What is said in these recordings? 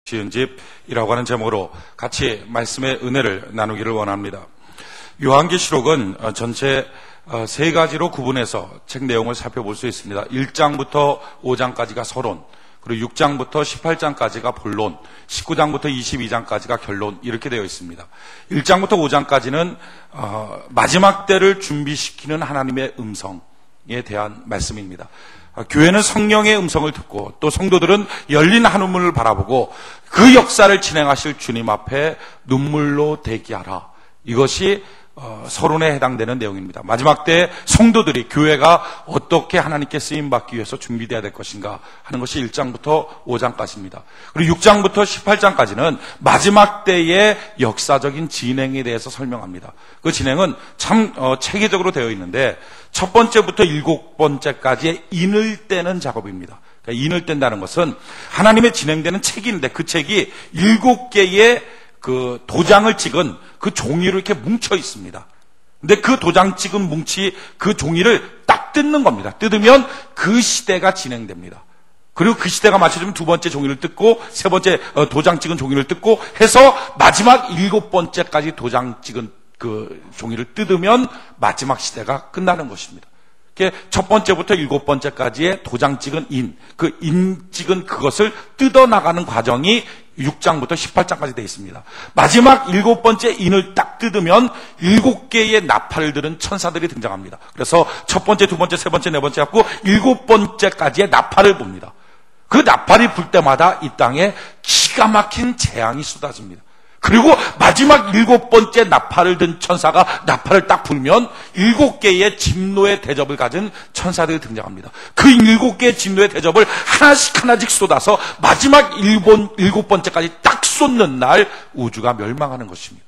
시은집이라고 하는 제목으로 같이 말씀의 은혜를 나누기를 원합니다. 요한계시록은 전체 세 가지로 구분해서 책 내용을 살펴볼 수 있습니다. 1장부터 5장까지가 서론, 그리고 6장부터 18장까지가 본론, 19장부터 22장까지가 결론, 이렇게 되어 있습니다. 1장부터 5장까지는 마지막 때를 준비시키는 하나님의 음성에 대한 말씀입니다. 교회는 성령의 음성을 듣고 또 성도들은 열린 하늘문을 바라보고 그 역사를 진행하실 주님 앞에 눈물로 대기하라. 이것이 서론에 해당되는 내용입니다. 마지막 때 성도들이, 교회가 어떻게 하나님께 쓰임받기 위해서 준비되어야 될 것인가 하는 것이 1장부터 5장까지입니다. 그리고 6장부터 18장까지는 마지막 때의 역사적인 진행에 대해서 설명합니다. 그 진행은 참 체계적으로 되어 있는데 첫 번째부터 7번째까지의 인을 떼는 작업입니다. 그러니까 인을 뗀다는 것은 하나님의 진행되는 책인데 그 책이 7개의 그 도장을 찍은 그 종이로 이렇게 뭉쳐 있습니다. 근데 그 도장 찍은 뭉치, 그 종이를 딱 뜯는 겁니다. 뜯으면 그 시대가 진행됩니다. 그리고 그 시대가 맞춰지면 두 번째 종이를 뜯고 세 번째 도장 찍은 종이를 뜯고 해서 마지막 7번째까지 도장 찍은 그 종이를 뜯으면 마지막 시대가 끝나는 것입니다. 첫 번째부터 7번째까지의 도장 찍은 인, 그 인 찍은 그것을 뜯어나가는 과정이 6장부터 18장까지 되어 있습니다. 마지막 7번째 인을 딱 뜯으면 7개의 나팔을 들은 천사들이 등장합니다. 그래서 첫 번째, 두 번째, 세 번째, 네 번째 갖고 7번째까지의 나팔을 봅니다. 그 나팔이 불 때마다 이 땅에 기가 막힌 재앙이 쏟아집니다. 그리고 마지막 7번째 나팔을 든 천사가 나팔을 딱 불면 7개의 진노의 대접을 가진 천사들이 등장합니다. 그 7개의 진노의 대접을 하나씩 쏟아서 마지막 7번째까지 딱 쏟는 날 우주가 멸망하는 것입니다.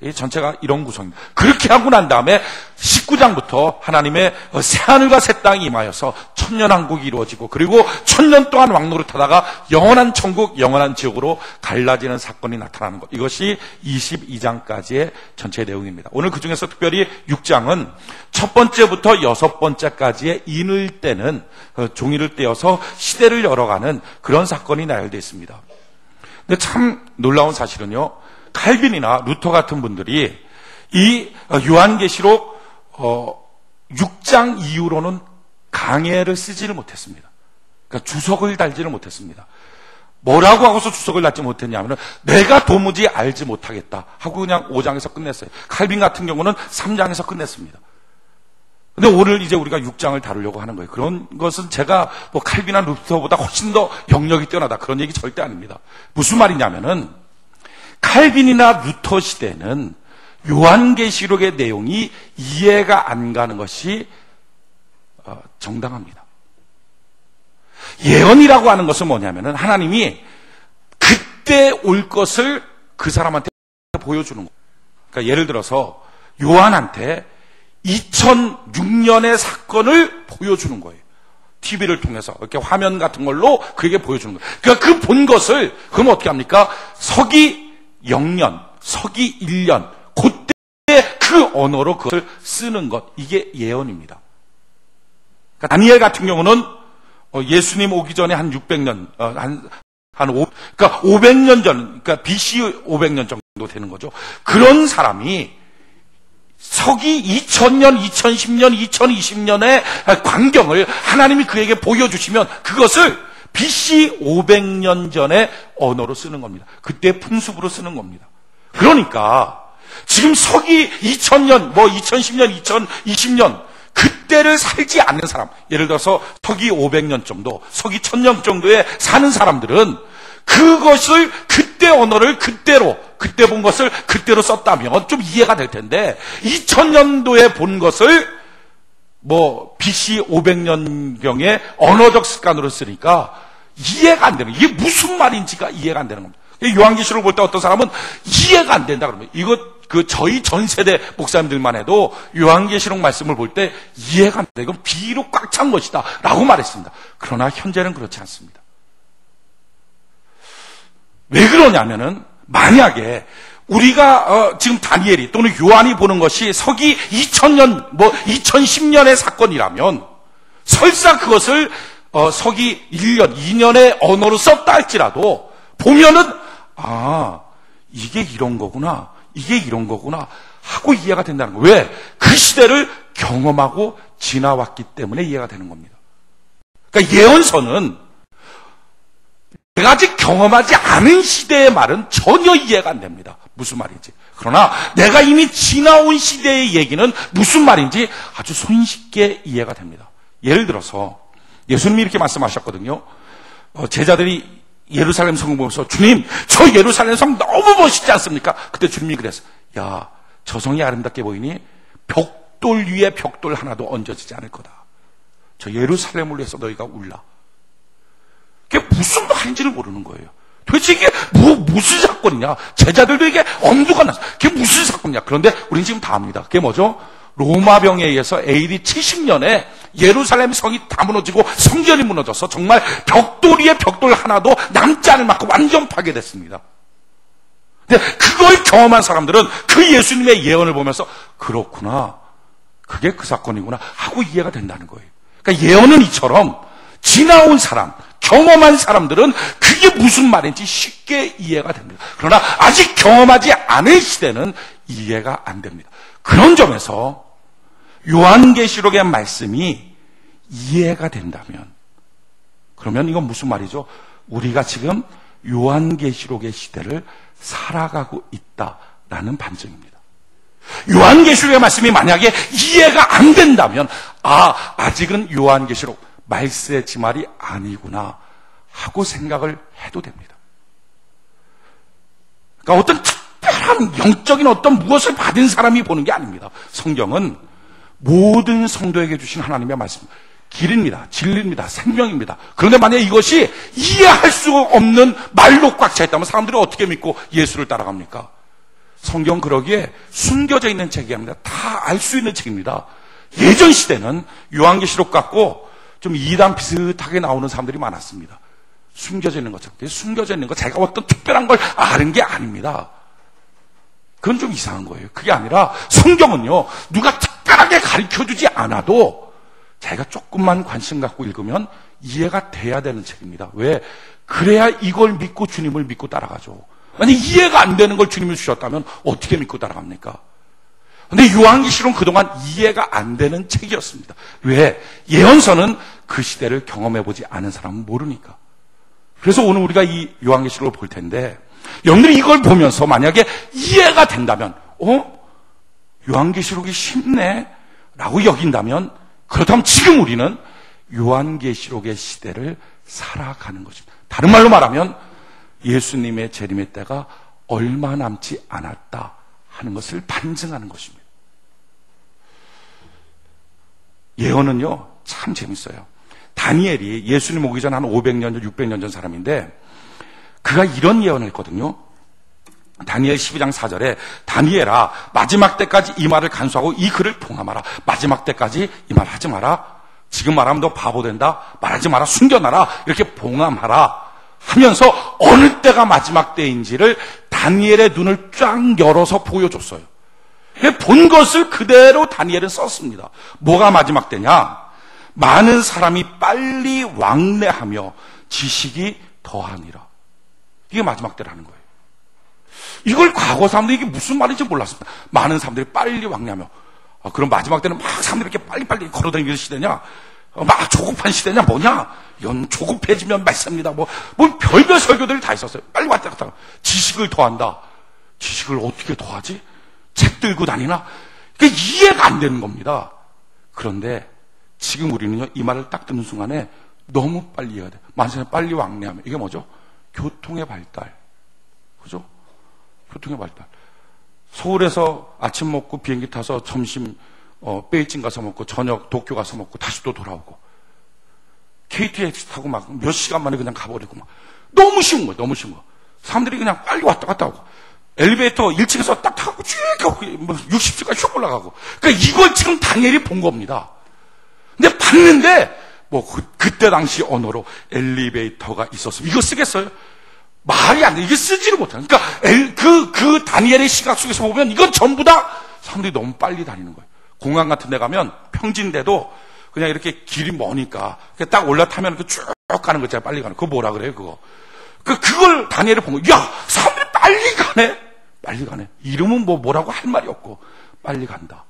이 전체가 이런 구성입니다. 그렇게 하고 난 다음에 19장부터 하나님의 새하늘과 새 땅이 임하여서 천년왕국이 이루어지고 그리고 1000년 동안 왕노릇하다가 영원한 천국, 영원한 지옥으로 갈라지는 사건이 나타나는 것. 이것이 22장까지의 전체 내용입니다. 오늘 그중에서 특별히 6장은 첫 번째부터 6번째까지의 인을 떼는 종이를 떼어서 시대를 열어가는 그런 사건이 나열되어 있습니다. 근데 참 놀라운 사실은요, 칼빈이나 루터 같은 분들이 이 요한계시록 6장 이후로는 강해를 쓰지를 못했습니다. 그러니까 주석을 달지를 못했습니다. 뭐라고 하고서 주석을 달지 못했냐면 내가 도무지 알지 못하겠다 하고 그냥 5장에서 끝냈어요. 칼빈 같은 경우는 3장에서 끝냈습니다. 근데 오늘 이제 우리가 6장을 다루려고 하는 거예요. 그런 것은 제가 뭐 칼빈이나 루터보다 훨씬 더 영역이 뛰어나다 그런 얘기 절대 아닙니다. 무슨 말이냐면은 칼빈이나 루터 시대는 요한계시록의 내용이 이해가 안 가는 것이 정당합니다. 예언이라고 하는 것은 뭐냐면은 하나님이 그때 올 것을 그 사람한테 보여주는 거예요. 그러니까 예를 들어서 요한한테 2006년의 사건을 보여주는 거예요. TV를 통해서 이렇게 화면 같은 걸로 그에게 보여주는 거예요. 그러니까 그 본 것을 그럼 어떻게 합니까? 서기 0년, 서기 1년, 그때 그 언어로 그것을 쓰는 것, 이게 예언입니다. 그러니까 다니엘 같은 경우는 예수님 오기 전에 한 600년, 그러니까 500년 전, 그러니까 BC 500년 정도 되는 거죠. 그런 사람이 서기 2000년, 2010년, 2020년의 광경을 하나님이 그에게 보여주시면 그것을 BC 500년 전의 언어로 쓰는 겁니다. 그때 풍습으로 쓰는 겁니다. 그러니까 지금 서기 2000년, 2010년, 2020년 그때를 살지 않는 사람, 예를 들어서 서기 500년 정도, 서기 1000년 정도에 사는 사람들은 그것을 그때 언어를 그때로, 그때 본 것을 그때로 썼다면 좀 이해가 될 텐데 2000년도에 본 것을 BC 500년경의 언어적 습관으로 쓰니까 이해가 안 되는, 이게 무슨 말인지가 이해가 안 되는 겁니다. 요한계시록을 볼 때 어떤 사람은 이해가 안 된다 그러면 저희 전 세대 목사님들만 해도 요한계시록 말씀을 볼 때 이해가 안 돼. 이건 비로 꽉 찬 것이다 라고 말했습니다. 그러나 현재는 그렇지 않습니다. 왜 그러냐면은 만약에 우리가 지금 다니엘이 또는 요한이 보는 것이 서기 2000년, 2010년의 사건이라면 설사 그것을 서기 1년, 2년의 언어로 썼다 할지라도 보면은 이게 이런 거구나, 이게 이런 거구나 하고 이해가 된다는 거예요. 왜? 그 시대를 경험하고 지나왔기 때문에 이해가 되는 겁니다. 그러니까 예언서는 내가 아직 경험하지 않은 시대의 말은 전혀 이해가 안 됩니다. 무슨 말인지. 그러나 내가 이미 지나온 시대의 얘기는 무슨 말인지 아주 손쉽게 이해가 됩니다. 예를 들어서 예수님이 이렇게 말씀하셨거든요. 제자들이 예루살렘 성을 보면서 주님, 저 예루살렘 성 너무 멋있지 않습니까? 그때 주님이 그랬어요. 야, 저 성이 아름답게 보이니 벽돌 위에 벽돌 하나도 얹어지지 않을 거다. 저 예루살렘을 위해서 너희가 울라. 그게 무슨 말인지를 모르는 거예요. 도대체 이게 무슨 사건이냐? 제자들도 이게 엄두가 났어. 그게 무슨 사건이냐? 그런데 우리는 지금 다 압니다. 그게 뭐죠? 로마병에 의해서 AD 70년에 예루살렘 성이 다 무너지고 성전이 무너져서 정말 벽돌 위에 벽돌 하나도 남지 않을 만큼 완전 파괴됐습니다. 근데 그걸 경험한 사람들은 그 예수님의 예언을 보면서 그렇구나, 그게 그 사건이구나 하고 이해가 된다는 거예요. 그러니까 예언은 이처럼 지나온 사람, 경험한 사람들은 그게 무슨 말인지 쉽게 이해가 됩니다. 그러나 아직 경험하지 않은 시대는 이해가 안 됩니다. 그런 점에서 요한계시록의 말씀이 이해가 된다면, 그러면 이건 무슨 말이죠? 우리가 지금 요한계시록의 시대를 살아가고 있다라는 반증입니다. 요한계시록의 말씀이 만약에 이해가 안 된다면 아직은 요한계시록 말세의 지말이 아니구나 하고 생각을 해도 됩니다. 그러니까 어떤 특별한 영적인 어떤 무엇을 받은 사람이 보는 게 아닙니다. 성경은 모든 성도에게 주신 하나님의 말씀, 길입니다, 진리입니다, 생명입니다. 그런데 만약에 이것이 이해할 수 없는 말로 꽉 차 있다면 사람들이 어떻게 믿고 예수를 따라갑니까? 성경 그러기에 숨겨져 있는 책이 아닙니다. 다 알 수 있는 책입니다. 예전 시대는 요한계시록 갖고 좀 이단 비슷하게 나오는 사람들이 많았습니다. 숨겨져 있는 것처럼. 숨겨져 있는 거, 자기가 어떤 특별한 걸 아는 게 아닙니다. 그건 좀 이상한 거예요. 그게 아니라 성경은요, 누가 특별하게 가르쳐주지 않아도 자기가 조금만 관심 갖고 읽으면 이해가 돼야 되는 책입니다. 왜? 그래야 이걸 믿고 주님을 믿고 따라가죠. 아니, 이해가 안 되는 걸 주님이 주셨다면 어떻게 믿고 따라갑니까? 근데 요한계시록은 그동안 이해가 안 되는 책이었습니다. 왜? 예언서는 그 시대를 경험해보지 않은 사람은 모르니까. 그래서 오늘 우리가 이 요한계시록을 볼 텐데, 여러분들이 이걸 보면서 만약에 이해가 된다면, 요한계시록이 쉽네 라고 여긴다면, 그렇다면 지금 우리는 요한계시록의 시대를 살아가는 것입니다. 다른 말로 말하면 예수님의 재림의 때가 얼마 남지 않았다 하는 것을 반증하는 것입니다. 예언은요, 참 재밌어요. 다니엘이 예수님 오기 전 한 500년 전, 600년 전 사람인데 그가 이런 예언을 했거든요. 다니엘 12장 4절에 다니엘아, 마지막 때까지 이 말을 간수하고 이 글을 봉함하라. 마지막 때까지 이 말 하지 마라. 지금 말하면 너 바보 된다. 말하지 마라. 숨겨놔라. 이렇게 봉함하라 하면서 어느 때가 마지막 때인지를 다니엘의 눈을 쫙 열어서 보여줬어요. 본 것을 그대로 다니엘은 썼습니다. 뭐가 마지막 때냐? 많은 사람이 빨리 왕래하며 지식이 더하니라. 이게 마지막 때라는 거예요. 이걸 과거 사람들이 이게 무슨 말인지 몰랐습니다. 많은 사람들이 빨리 왕래하며. 그럼 마지막 때는 막 사람들이 이렇게 빨리빨리 걸어다니는 시대냐? 막 조급한 시대냐? 뭐냐? 조급해지면 말씀입니다. 뭐 별별 설교들이 다 있었어요. 빨리 왔다 갔다. 지식을 더한다. 지식을 어떻게 더하지? 책 들고 다니나? 그게 이해가 안 되는 겁니다. 그런데 지금 우리는요, 이 말을 딱 듣는 순간에 너무 빨리 이해가 돼요. 만세에 빨리 왕래하면. 이게 뭐죠? 교통의 발달. 그죠? 교통의 발달. 서울에서 아침 먹고 비행기 타서 점심 베이징 가서 먹고 저녁 도쿄 가서 먹고 다시 또 돌아오고 KTX 타고 막 몇 시간 만에 그냥 가버리고 막 너무 쉬운 거예요. 너무 쉬운 거. 사람들이 그냥 빨리 왔다 갔다 하고 엘리베이터 1층에서 딱 타고 쭉 가고 60층까지 쭉 올라가고. 그러니까 이걸 지금 다니엘이 본 겁니다. 근데 봤는데 그때 당시 언어로 엘리베이터가 있었으면 이거 쓰겠어요? 말이 안 돼. 이게 쓰지를 못해요. 그러니까 그 다니엘의 시각 속에서 보면 이건 전부 다 사람들이 너무 빨리 다니는 거예요. 공항 같은 데 가면 평지인데도 그냥 이렇게 길이 머니까 딱 올라타면 쭉 가는 거 있잖아요. 빨리 가는 거. 그거 뭐라 그래요, 그거? 그걸 다니엘이 본 거예요. 야, 사람들이 빨리 가네. 빨리 가네. 이름은 뭐라고 할 말이 없고 빨리 간다.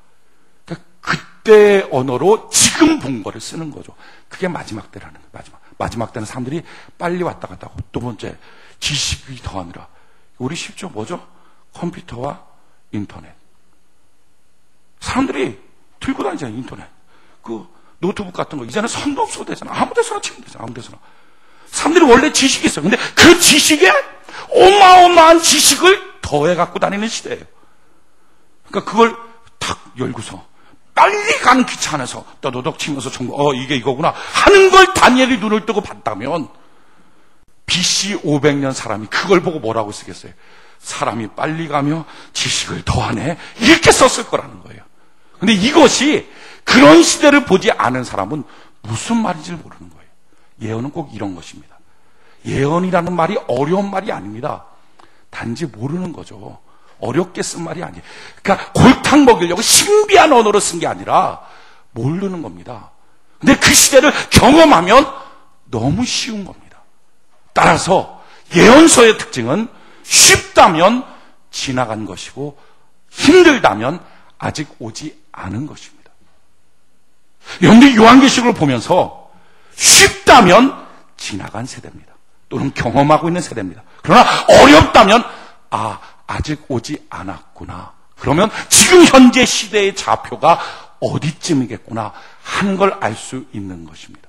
그러니까 그때 언어로 지금 본 거를 쓰는 거죠. 그게 마지막 때라는 거예요. 마지막 때는 사람들이 빨리 왔다 갔다 하고, 두 번째, 지식이 더하느라. 우리 쉽죠? 뭐죠? 컴퓨터와 인터넷. 사람들이 들고 다니잖아요, 인터넷. 그 노트북 같은 거 이제는 선도 없어도 되잖아. 아무 데서나 치면 되잖아. 아무 데서나. 사람들이 원래 지식이 있어요. 근데 그 지식에 어마어마한 지식을 더해 갖고 다니는 시대예요. 그러니까 그걸 탁 열고서 빨리 가는 기차 안에서 떠도덕 치면서 정보, 이게 이거구나 하는 걸 다니엘이 눈을 뜨고 봤다면 BC 500년 사람이 그걸 보고 뭐라고 쓰겠어요? 사람이 빨리 가며 지식을 더하네, 이렇게 썼을 거라는 거예요. 근데 이것이 그런 시대를 보지 않은 사람은 무슨 말인지 모르는 거예요. 예언은 꼭 이런 것입니다. 예언이라는 말이 어려운 말이 아닙니다. 단지 모르는 거죠. 어렵게 쓴 말이 아니에요. 그러니까 골탕 먹이려고 신비한 언어로 쓴 게 아니라 모르는 겁니다. 근데 그 시대를 경험하면 너무 쉬운 겁니다. 따라서 예언서의 특징은 쉽다면 지나간 것이고 힘들다면 아직 오지 않은 것입니다. 여러분들이 요한계시록을 보면서 쉽다면 지나간 세대입니다. 또는 경험하고 있는 세대입니다. 그러나 어렵다면 아직 오지 않았구나. 그러면 지금 현재 시대의 좌표가 어디쯤이겠구나 하는 걸 알 수 있는 것입니다.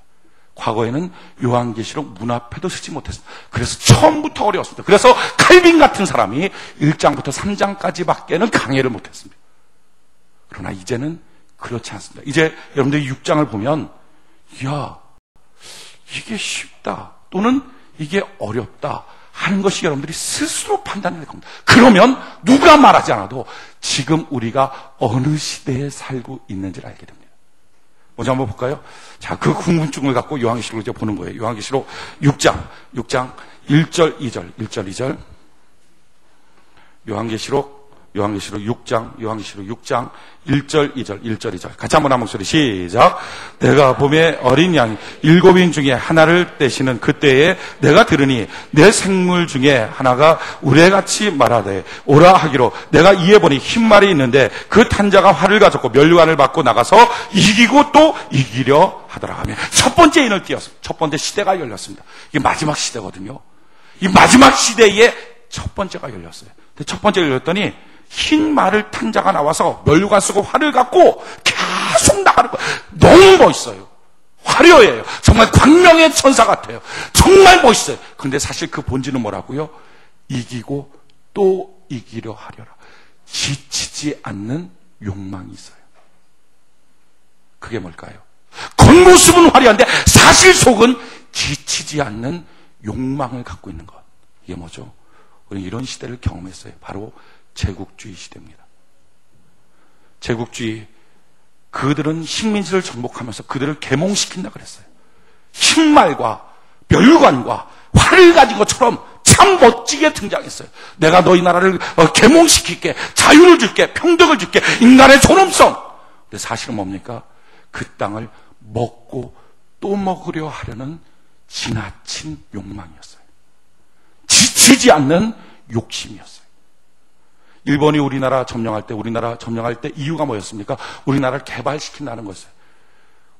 과거에는 요한계시록 문 앞에도 서지 못했습니다. 그래서 처음부터 어려웠습니다. 그래서 칼빈 같은 사람이 1장부터 3장까지밖에는 강해를 못했습니다. 그러나 이제는 그렇지 않습니다. 이제 여러분들이 6장을 보면 이게 쉽다 또는 이게 어렵다 하는 것이 여러분들이 스스로 판단해야 겁니다. 그러면 누가 말하지 않아도 지금 우리가 어느 시대에 살고 있는지를 알게 됩니다. 먼저 한번 볼까요? 자, 그 궁금증을 갖고 요한계시록을 이제 보는 거예요. 요한계시록 6장 1절 2절 요한계시록 6장 1절 2절 같이 한번 한 목소리 시작. 내가 봄에 어린 양 7인 중에 하나를 떼시는 그때에 내가 들으니 내 생물 중에 하나가 우레같이 말하되 오라 하기로 내가 이에 보니 흰말이 있는데 그 탄자가 활을 가졌고 면류관을 받고 나가서 이기고 또 이기려 하더라 하며 첫 번째 인을 띄었습니다. 첫 번째 시대가 열렸습니다. 이게 마지막 시대거든요. 이 마지막 시대에 첫 번째가 열렸어요. 근데 첫 번째가 열렸더니 흰 말을 탄 자가 나와서 면류관 쓰고 활을 갖고 계속 나가는 거예요. 너무 멋있어요. 화려해요. 정말 광명의 천사 같아요. 정말 멋있어요. 그런데 사실 그 본질은 뭐라고요? 이기고 또 이기려 하려라. 지치지 않는 욕망이 있어요. 그게 뭘까요? 겉모습은 화려한데 사실 속은 지치지 않는 욕망을 갖고 있는 것. 이게 뭐죠? 우리는 이런 시대를 경험했어요. 바로 제국주의 시대입니다. 제국주의, 그들은 식민지를 정복하면서 그들을 계몽시킨다 그랬어요. 흰말과 면류관과 활을 가진 것처럼 참 멋지게 등장했어요. 내가 너희 나라를 계몽시킬게, 자유를 줄게, 평등을 줄게, 인간의 존엄성. 근데 사실은 뭡니까? 그 땅을 먹고 또 먹으려 하려는 지나친 욕망이었어요. 지치지 않는 욕심이었어요. 일본이 우리나라 점령할 때 이유가 뭐였습니까? 우리나라를 개발시킨다는 거였어요.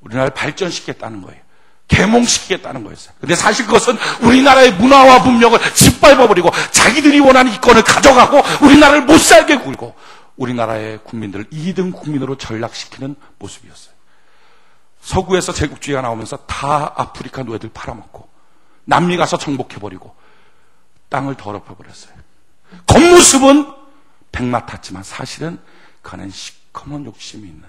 우리나라를 발전시키겠다는 거예요. 계몽시키겠다는 거였어요. 근데 사실 그것은 우리나라의 문화와 문명을 짓밟아버리고 자기들이 원하는 이권을 가져가고 우리나라를 못 살게 굴고 우리나라의 국민들을 2등 국민으로 전락시키는 모습이었어요. 서구에서 제국주의가 나오면서 다 아프리카 노예들 팔아먹고 남미 가서 정복해버리고 땅을 더럽혀버렸어요. 겉모습은 백마 탔지만 사실은 그 안에는 시커먼 욕심이 있는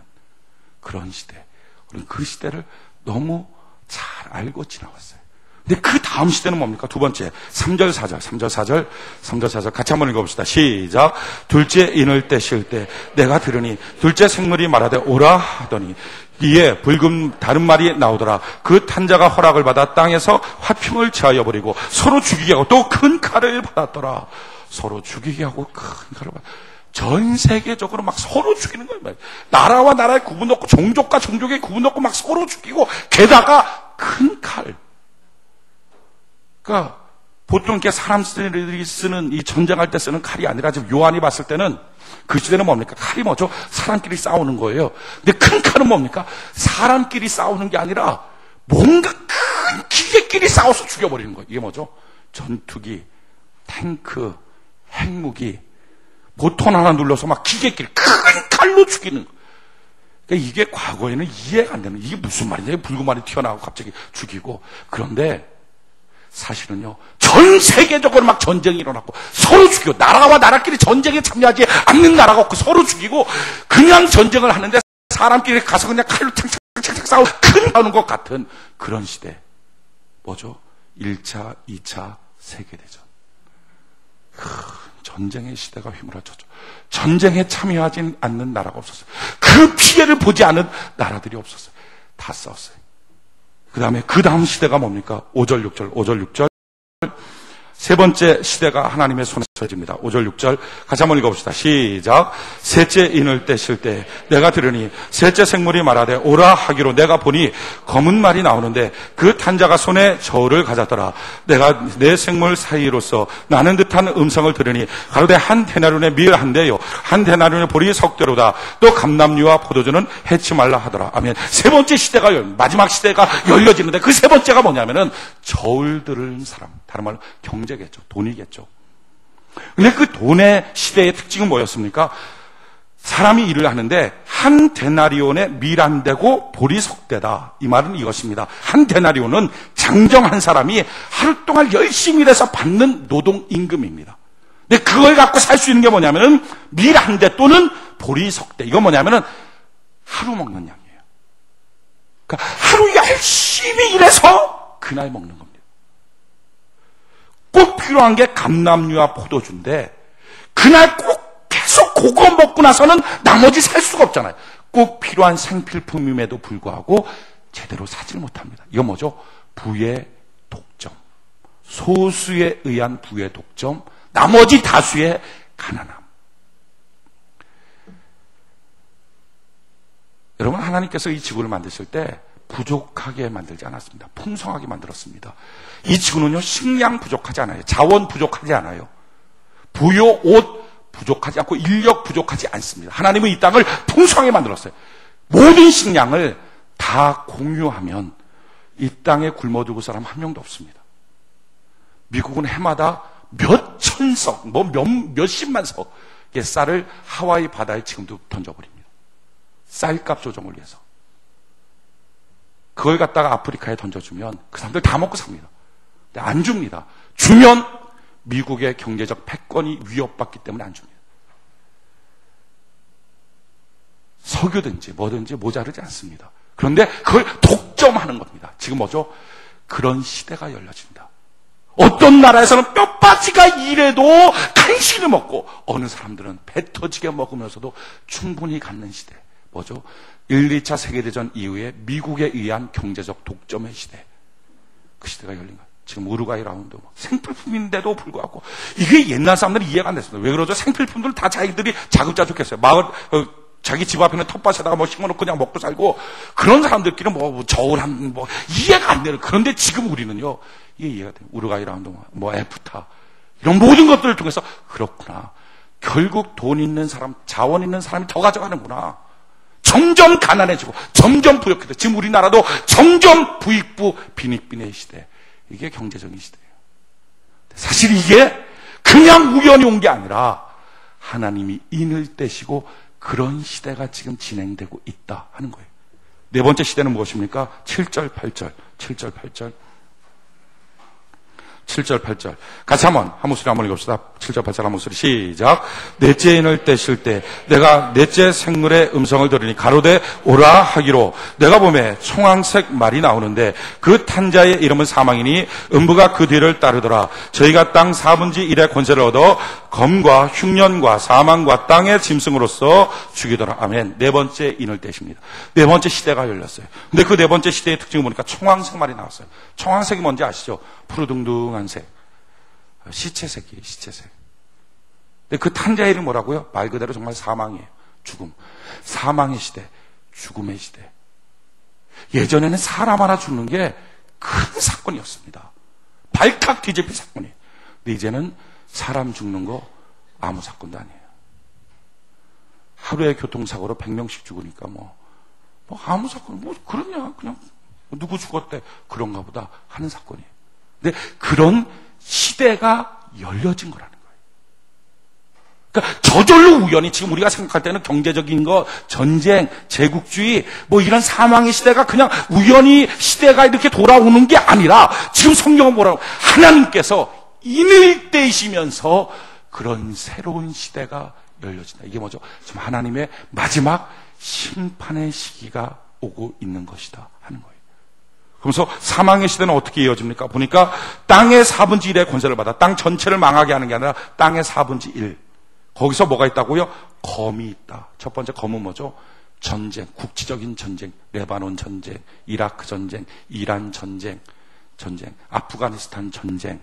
그런 시대. 우리는 그 시대를 너무 잘 알고 지나왔어요. 근데 그 다음 시대는 뭡니까? 두 번째, 3절 4절 같이 한번 읽어봅시다. 시작. 둘째 인을 떼실 때 내가 들으니 둘째 생물이 말하되 오라 하더니 이에 붉은 다른 말이 나오더라. 그 탄자가 허락을 받아 땅에서 화평을 취하여 버리고 서로 죽이게 하고 또 큰 칼을 받았더라. 서로 죽이게 하고 큰 칼을 받아. 전 세계적으로 막 서로 죽이는 거예요. 나라와 나라의 구분 없고 종족과 종족의 구분 없고 막 서로 죽이고 게다가 큰 칼. 그러니까 보통 이렇게 사람들이 쓰는 이 전쟁할 때 쓰는 칼이 아니라 지금 요한이 봤을 때는 그 시대는 뭡니까? 칼이 뭐죠? 사람끼리 싸우는 거예요. 근데 큰 칼은 뭡니까? 사람끼리 싸우는 게 아니라 뭔가 큰 기계끼리 싸워서 죽여버리는 거예요. 이게 뭐죠? 전투기, 탱크, 핵무기, 보통 하나 눌러서 막 기계끼리 큰 칼로 죽이는 거예요. 그러니까 이게 과거에는 이해가 안 되는, 이게 무슨 말이냐? 불구말이 튀어나오고 갑자기 죽이고. 그런데 사실은요, 전 세계적으로 막 전쟁이 일어났고 서로 죽이고, 나라와 나라끼리 전쟁에 참여하지 않는 나라가 없고 서로 죽이고, 그냥 전쟁을 하는데 사람끼리 가서 그냥 칼로 착착착착 싸우고 큰 하는 것 같은 그런 시대. 뭐죠? 1차, 2차 세계대전. 전쟁의 시대가 휘몰아쳤죠. 전쟁에 참여하지 않는 나라가 없었어요. 그 피해를 보지 않은 나라들이 없었어요. 다 싸웠어요. 그 다음 시대가 뭡니까? 5절, 6절. 세 번째 시대가 하나님의 손에 처해집니다. 5절, 6절. 같이 한번 읽어봅시다. 시작. 셋째 인을 떼실 때 내가 들으니 셋째 생물이 말하되 오라 하기로 내가 보니 검은 말이 나오는데 그 탄자가 손에 저울을 가졌더라. 내가 내 생물 사이로서 나는 듯한 음성을 들으니 가로되 한 데나리온의 밀 한 대요 한 데나리온의 보리 석대로다. 또 감람류와 포도주는 해치 말라 하더라. 아멘. 세 번째 시대가 마지막 시대가 열려지는데 그 세 번째가 뭐냐면은 저울 들은 사람, 다른 말로 경제겠죠. 돈이겠죠. 근데 그 돈의 시대의 특징은 뭐였습니까? 사람이 일을 하는데 한 데나리온의 밀 한 대고 보리 석대다. 이 말은 이것입니다. 한 데나리온은 장정한 사람이 하루 동안 열심히 일해서 받는 노동 임금입니다. 근데 그걸 갖고 살 수 있는 게 뭐냐면은 밀 한 대 또는 보리 석대. 이건 뭐냐면은 하루 먹는 양이에요. 그러니까 하루 열심히 일해서 그날 먹는 겁니다. 꼭 필요한 게 감람류와 포도주인데 그날 꼭 계속 그거 먹고 나서는 나머지 살 수가 없잖아요. 꼭 필요한 생필품임에도 불구하고 제대로 사질 못합니다. 이건 뭐죠? 부의 독점. 소수에 의한 부의 독점, 나머지 다수의 가난함. 여러분, 하나님께서 이 지구를 만드실 때 부족하게 만들지 않았습니다. 풍성하게 만들었습니다. 이 지구는요, 식량 부족하지 않아요. 자원 부족하지 않아요. 부요, 옷 부족하지 않고 인력 부족하지 않습니다. 하나님은 이 땅을 풍성하게 만들었어요. 모든 식량을 다 공유하면 이 땅에 굶어 죽을 사람 한 명도 없습니다. 미국은 해마다 몇 천석, 몇십만 석의 쌀을 하와이 바다에 지금도 던져버립니다. 쌀값 조정을 위해서. 그걸 갖다가 아프리카에 던져주면 그 사람들 다 먹고 삽니다. 근데 안 줍니다. 주면 미국의 경제적 패권이 위협받기 때문에 안 줍니다. 석유든지 뭐든지 모자르지 않습니다. 그런데 그걸 독점하는 겁니다. 지금 뭐죠? 그런 시대가 열려진다. 어떤 나라에서는 뼈빠지가 일해도 간신히 먹고 어느 사람들은 배 터지게 먹으면서도 충분히 갖는 시대. 뭐죠? 1, 2차 세계대전 이후에 미국에 의한 경제적 독점의 시대. 그 시대가 열린 거예요. 지금 우루과이 라운드 생필품인데도 불구하고 이게 옛날 사람들이 이해가 안 됐습니다. 왜 그러죠? 생필품들 다 자기들이 자급자족했어요. 마을 자기 집 앞에 있는 텃밭에다가 심어놓고 그냥 먹고 살고 그런 사람들끼리는 저울 이해가 안 되는. 그런데 지금 우리는요 이게 이해가 돼요. 우루과이 라운드 에프타 이런 모든 것들을 통해서 그렇구나. 결국 돈 있는 사람, 자원 있는 사람이 더 가져가는구나. 점점 가난해지고 점점 부역해져. 지금 우리나라도 점점 부익부 빈익빈의 시대. 이게 경제적인 시대예요. 사실 이게 그냥 우연히 온 게 아니라 하나님이 인을 떼시고 그런 시대가 지금 진행되고 있다 하는 거예요. 네 번째 시대는 무엇입니까? 7절, 8절. 7절, 8절. 7절, 8절. 같이 한 목소리 한번 읽읍시다. 7절, 8절 한 목소리 시작. 넷째 인을 떼실 때 내가 넷째 생물의 음성을 들으니 가로되 오라 하기로 내가 보매 청황색 말이 나오는데 그 탄자의 이름은 사망이니 음부가 그 뒤를 따르더라. 저희가 땅 4분의 1의 권세를 얻어 검과 흉년과 사망과 땅의 짐승으로서 죽이더라. 아멘. 네 번째 인을 떼십니다. 네 번째 시대가 열렸어요. 근데 그 네 번째 시대의 특징을 보니까 청황색 말이 나왔어요. 청황색이 뭔지 아시죠? 푸르둥둥한 색. 시체색이에요, 시체색. 근데 그 탄자의 이름 뭐라고요? 말 그대로 정말 사망이에요. 죽음. 사망의 시대, 죽음의 시대. 예전에는 사람 하나 죽는 게 큰 사건이었습니다. 발칵 뒤집힐 사건이에요. 근데 이제는 사람 죽는 거 아무 사건도 아니에요. 하루에 교통사고로 100명씩 죽으니까 뭐 아무 사건, 그러냐, 그냥 누구 죽었대, 그런가 보다 하는 사건이에요. 근데 그런 시대가 열려진 거라는 거예요. 그러니까 저절로 우연히 지금 우리가 생각할 때는 경제적인 거, 전쟁, 제국주의, 이런 사망의 시대가 그냥 우연히 시대가 이렇게 돌아오는 게 아니라 지금 성경은 뭐라고? 하나님께서 인을 떼시면서 그런 새로운 시대가 열려진다. 이게 뭐죠? 지금 하나님의 마지막 심판의 시기가 오고 있는 것이다 하는 거예요. 그러면서 사망의 시대는 어떻게 이어집니까? 보니까 땅의 4분의 1의 권세를 받아 땅 전체를 망하게 하는 게 아니라 땅의 4분의 1. 거기서 뭐가 있다고요? 검이 있다. 첫 번째 검은 뭐죠? 전쟁, 국지적인 전쟁, 레바논 전쟁, 이라크 전쟁, 이란 전쟁, 아프가니스탄 전쟁,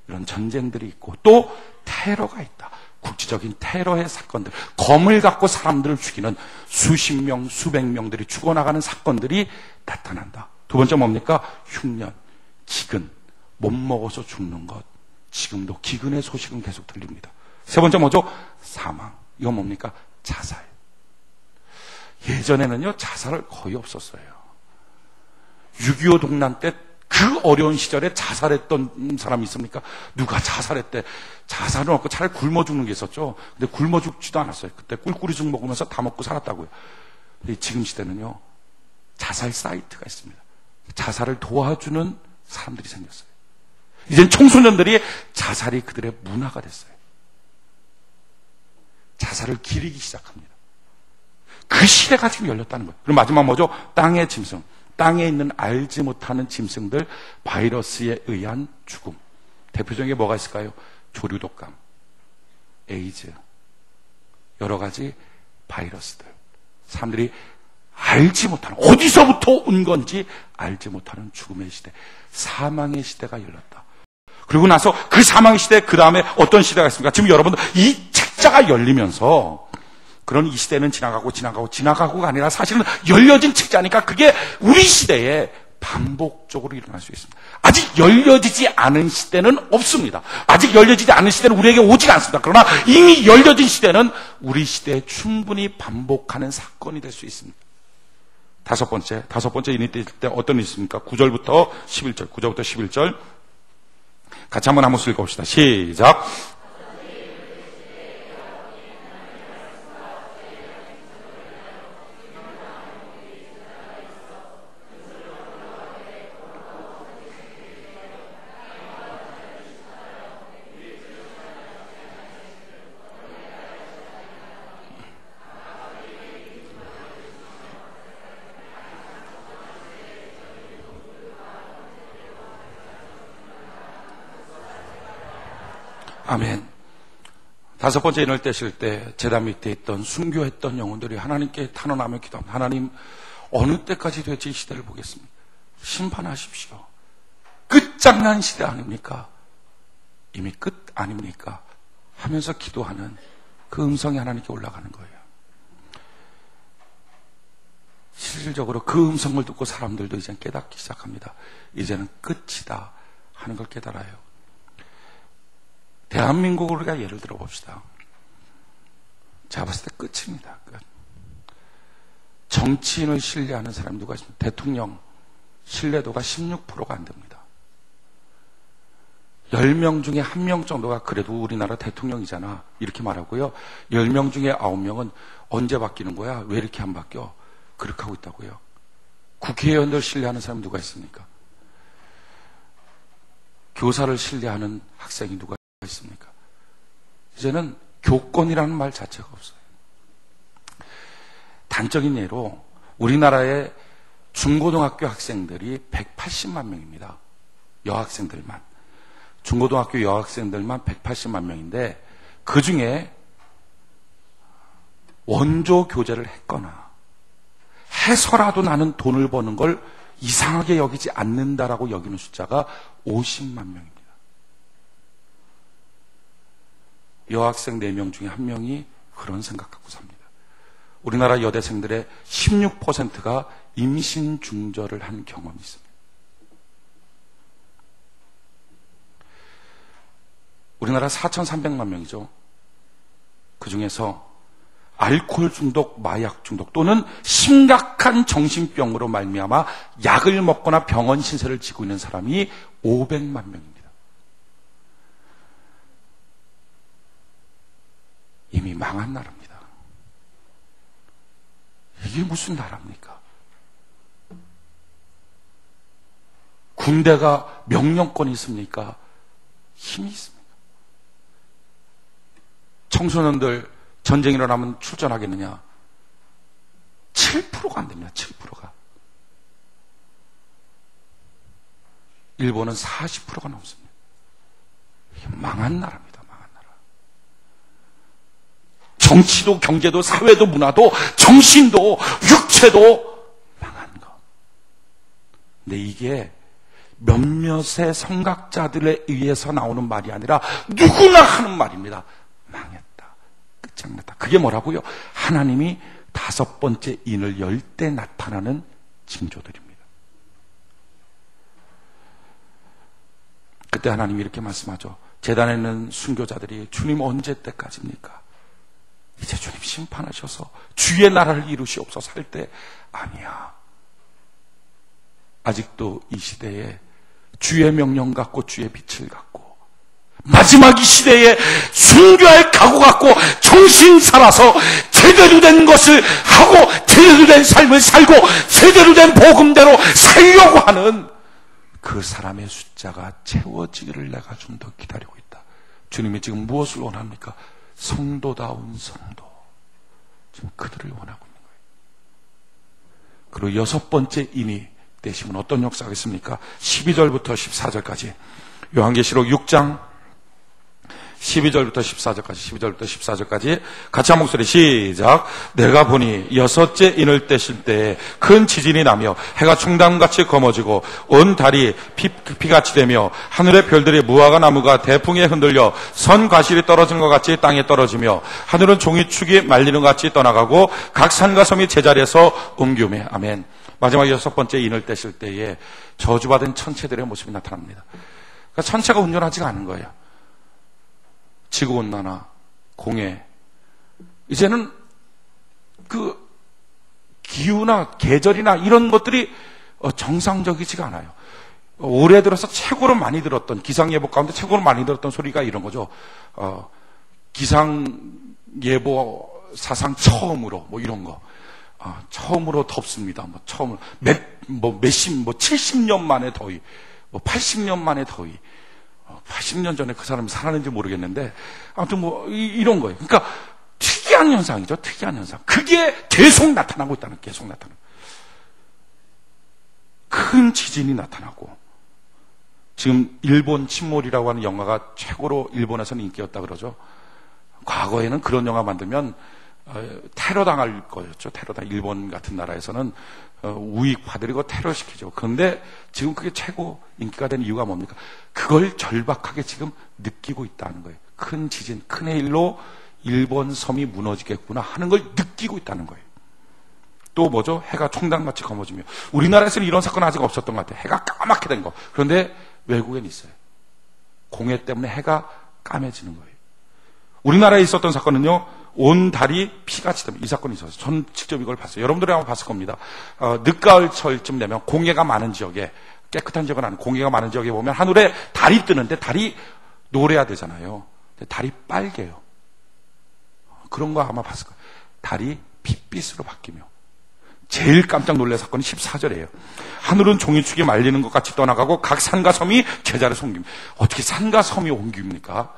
이런 전쟁들이 있고 또 테러가 있다. 국지적인 테러의 사건들, 검을 갖고 사람들을 죽이는 수십 명, 수백 명들이 죽어나가는 사건들이 나타난다. 두 번째 뭡니까? 흉년, 기근, 못 먹어서 죽는 것. 지금도 기근의 소식은 계속 들립니다. 세 번째 뭐죠? 사망. 이건 뭡니까? 자살. 예전에는요, 자살을 거의 없었어요. 6.25 동란 때 그 어려운 시절에 자살했던 사람이 있습니까? 누가 자살했대? 자살은 없고 차라리 굶어 죽는 게 있었죠. 근데 굶어 죽지도 않았어요. 그때 꿀꿀이 죽 먹으면서 다 먹고 살았다고요. 근데 지금 시대는요, 자살 사이트가 있습니다. 자살을 도와주는 사람들이 생겼어요. 이젠 청소년들이 자살이 그들의 문화가 됐어요. 자살을 기리기 시작합니다. 그 시대가 지금 열렸다는 거예요. 그럼 마지막 뭐죠? 땅의 짐승. 땅에 있는 알지 못하는 짐승들, 바이러스에 의한 죽음. 대표적인 게 뭐가 있을까요? 조류독감, 에이즈, 여러 가지 바이러스들. 사람들이 알지 못하는, 어디서부터 온 건지 알지 못하는 죽음의 시대, 사망의 시대가 열렸다. 그리고 나서 그 사망의 시대, 그 다음에 어떤 시대가 있습니까? 지금 여러분들 이 책자가 열리면서 그런 이 시대는 지나가고가 아니라 사실은 열려진 책자니까 그게 우리 시대에 반복적으로 일어날 수 있습니다. 아직 열려지지 않은 시대는 없습니다. 아직 열려지지 않은 시대는 우리에게 오지 않습니다. 그러나 이미 열려진 시대는 우리 시대에 충분히 반복하는 사건이 될 수 있습니다. 다섯 번째 인이 뜰 때 어떤 일이 있습니까? 9절부터 11절. 같이 한번 읽어봅시다. 시작. 아멘. 다섯 번째 인을 떼실 때 제단 밑에 있던 순교했던 영혼들이 하나님께 탄원하며 기도합니다. 하나님, 어느 때까지 될지 이 시대를 보겠습니다. 심판하십시오. 끝장난 시대 아닙니까? 이미 끝 아닙니까? 하면서 기도하는 그 음성이 하나님께 올라가는 거예요. 실질적으로 그 음성을 듣고 사람들도 이제 깨닫기 시작합니다. 이제는 끝이다 하는 걸 깨달아요. 대한민국을 우리가 예를 들어 봅시다. 제가 봤을 때 끝입니다. 끝. 정치인을 신뢰하는 사람이 누가 있습니까? 대통령 신뢰도가 16%가 안 됩니다. 10명 중에 1명 정도가 그래도 우리나라 대통령이잖아 이렇게 말하고요. 10명 중에 9명은 언제 바뀌는 거야? 왜 이렇게 안 바뀌어? 그렇게 하고 있다고요. 국회의원들 신뢰하는 사람이 누가 있습니까? 교사를 신뢰하는 학생이 누가 있습니까? 이제는 교권이라는 말 자체가 없어요. 단적인 예로 우리나라의 중고등학교 학생들이 180만 명입니다. 여학생들만. 중고등학교 여학생들만 180만 명인데 그 중에 원조 교재를 했거나 해서라도 나는 돈을 버는 걸 이상하게 여기지 않는다라고 여기는 숫자가 50만 명입니다. 여학생 4명 중에 1명이 그런 생각 갖고 삽니다. 우리나라 여대생들의 16%가 임신 중절을 한 경험이 있습니다. 우리나라 4,300만 명이죠. 그 중에서 알코올 중독, 마약 중독 또는 심각한 정신병으로 말미암아 약을 먹거나 병원 신세를 지고 있는 사람이 500만 명입니다. 이미 망한 나라입니다. 이게 무슨 나라입니까? 군대가 명령권이 있습니까? 힘이 있습니까? 청소년들 전쟁이 일어나면 출전하겠느냐? 7%가 안 됩니다. 7%가. 일본은 40%가 넘습니다. 이게 망한 나라입니다. 망한 나라. 정치도 경제도 사회도 문화도 정신도 육체도 망한 것. 근데 이게 몇몇의 성각자들에 의해서 나오는 말이 아니라 누구나 하는 말입니다. 망했다. 끝장났다. 그게 뭐라고요? 하나님이 5번째 인을 열 때 나타나는 징조들입니다. 그때 하나님이 이렇게 말씀하죠. 제단에 있는 순교자들이 주님 언제 때까지입니까? 이제 주님 심판하셔서 주의 나라를 이루시옵소서 할 때 아니야. 아직도 이 시대에 주의 명령 갖고 주의 빛을 갖고 마지막 이 시대에 순교할 각오 갖고 정신 살아서 제대로 된 것을 하고 제대로 된 삶을 살고 제대로 된 복음대로 살려고 하는 그 사람의 숫자가 채워지기를 내가 좀 더 기다리고 있다. 주님이 지금 무엇을 원합니까? 성도다운 성도. 지금 그들을 원하고 있는 거예요. 그리고 6번째 인이 되시면 어떤 역사가 있습니까? 12절부터 14절까지 요한계시록 6장 12절부터 14절까지 같이 한 목소리 시작. 내가 보니 6째 인을 떼실 때에 큰 지진이 나며 해가 충담같이 검어지고 온 달이 피같이 되며 하늘의 별들이 무화과 나무가 대풍에 흔들려 선 과실이 떨어진 것 같이 땅에 떨어지며 하늘은 종이축이 말리는 것 같이 떠나가고 각 산과 섬이 제자리에서 옮기우매. 아멘. 마지막 6번째 인을 떼실 때에 저주받은 천체들의 모습이 나타납니다. 그러니까 천체가 온전하지가 않은 거예요. 지구온난화, 공해. 이제는 그 기후나 계절이나 이런 것들이 정상적이지가 않아요. 올해 들어서 최고로 많이 들었던 기상예보 가운데 최고로 많이 들었던 소리가 이런 거죠. 기상예보 사상 처음으로 뭐 이런 거. 처음으로 덥습니다. 뭐 처음으로 70년 만에 더위, 80년 만에 더위. 80년 전에 그 사람이 살았는지 모르겠는데 아무튼 이런 거예요. 그러니까 특이한 현상이죠. 특이한 현상. 그게 계속 나타나고 있다는, 계속 나타나고. 큰 지진이 나타나고 지금 일본 침몰이라고 하는 영화가 최고로 일본에서는 인기였다 그러죠. 과거에는 그런 영화 만들면 테러 당할 거였죠. 일본 같은 나라에서는 우익파들이 테러시키죠. 그런데 지금 그게 최고 인기가 된 이유가 뭡니까? 그걸 절박하게 지금 느끼고 있다는 거예요. 큰 지진, 큰 해일로 일본 섬이 무너지겠구나 하는 걸 느끼고 있다는 거예요. 또 뭐죠? 해가 총당같이 검어지며. 우리나라에서는 이런 사건 아직 없었던 것 같아요. 해가 까맣게 된 거. 그런데 외국엔 있어요. 공해 때문에 해가 까매지는 거예요. 우리나라에 있었던 사건은요, 온 달이 피같이 됩니다. 이 사건이 있었어요. 전 직접 이걸 봤어요. 여러분들이 아마 봤을 겁니다. 늦가을철쯤 되면 공해가 많은 지역에, 깨끗한 지역은 아니고 공해가 많은 지역에 보면 하늘에 달이 뜨는데 달이 노래야 되잖아요. 근데 달이 빨개요. 그런 거 아마 봤을 거예요. 달이 핏빛으로 바뀌며. 제일 깜짝 놀랄 사건이 14절이에요. 하늘은 종이축이 말리는 것 같이 떠나가고 각 산과 섬이 제자리에서 옮깁니다. 어떻게 산과 섬이 옮깁니까?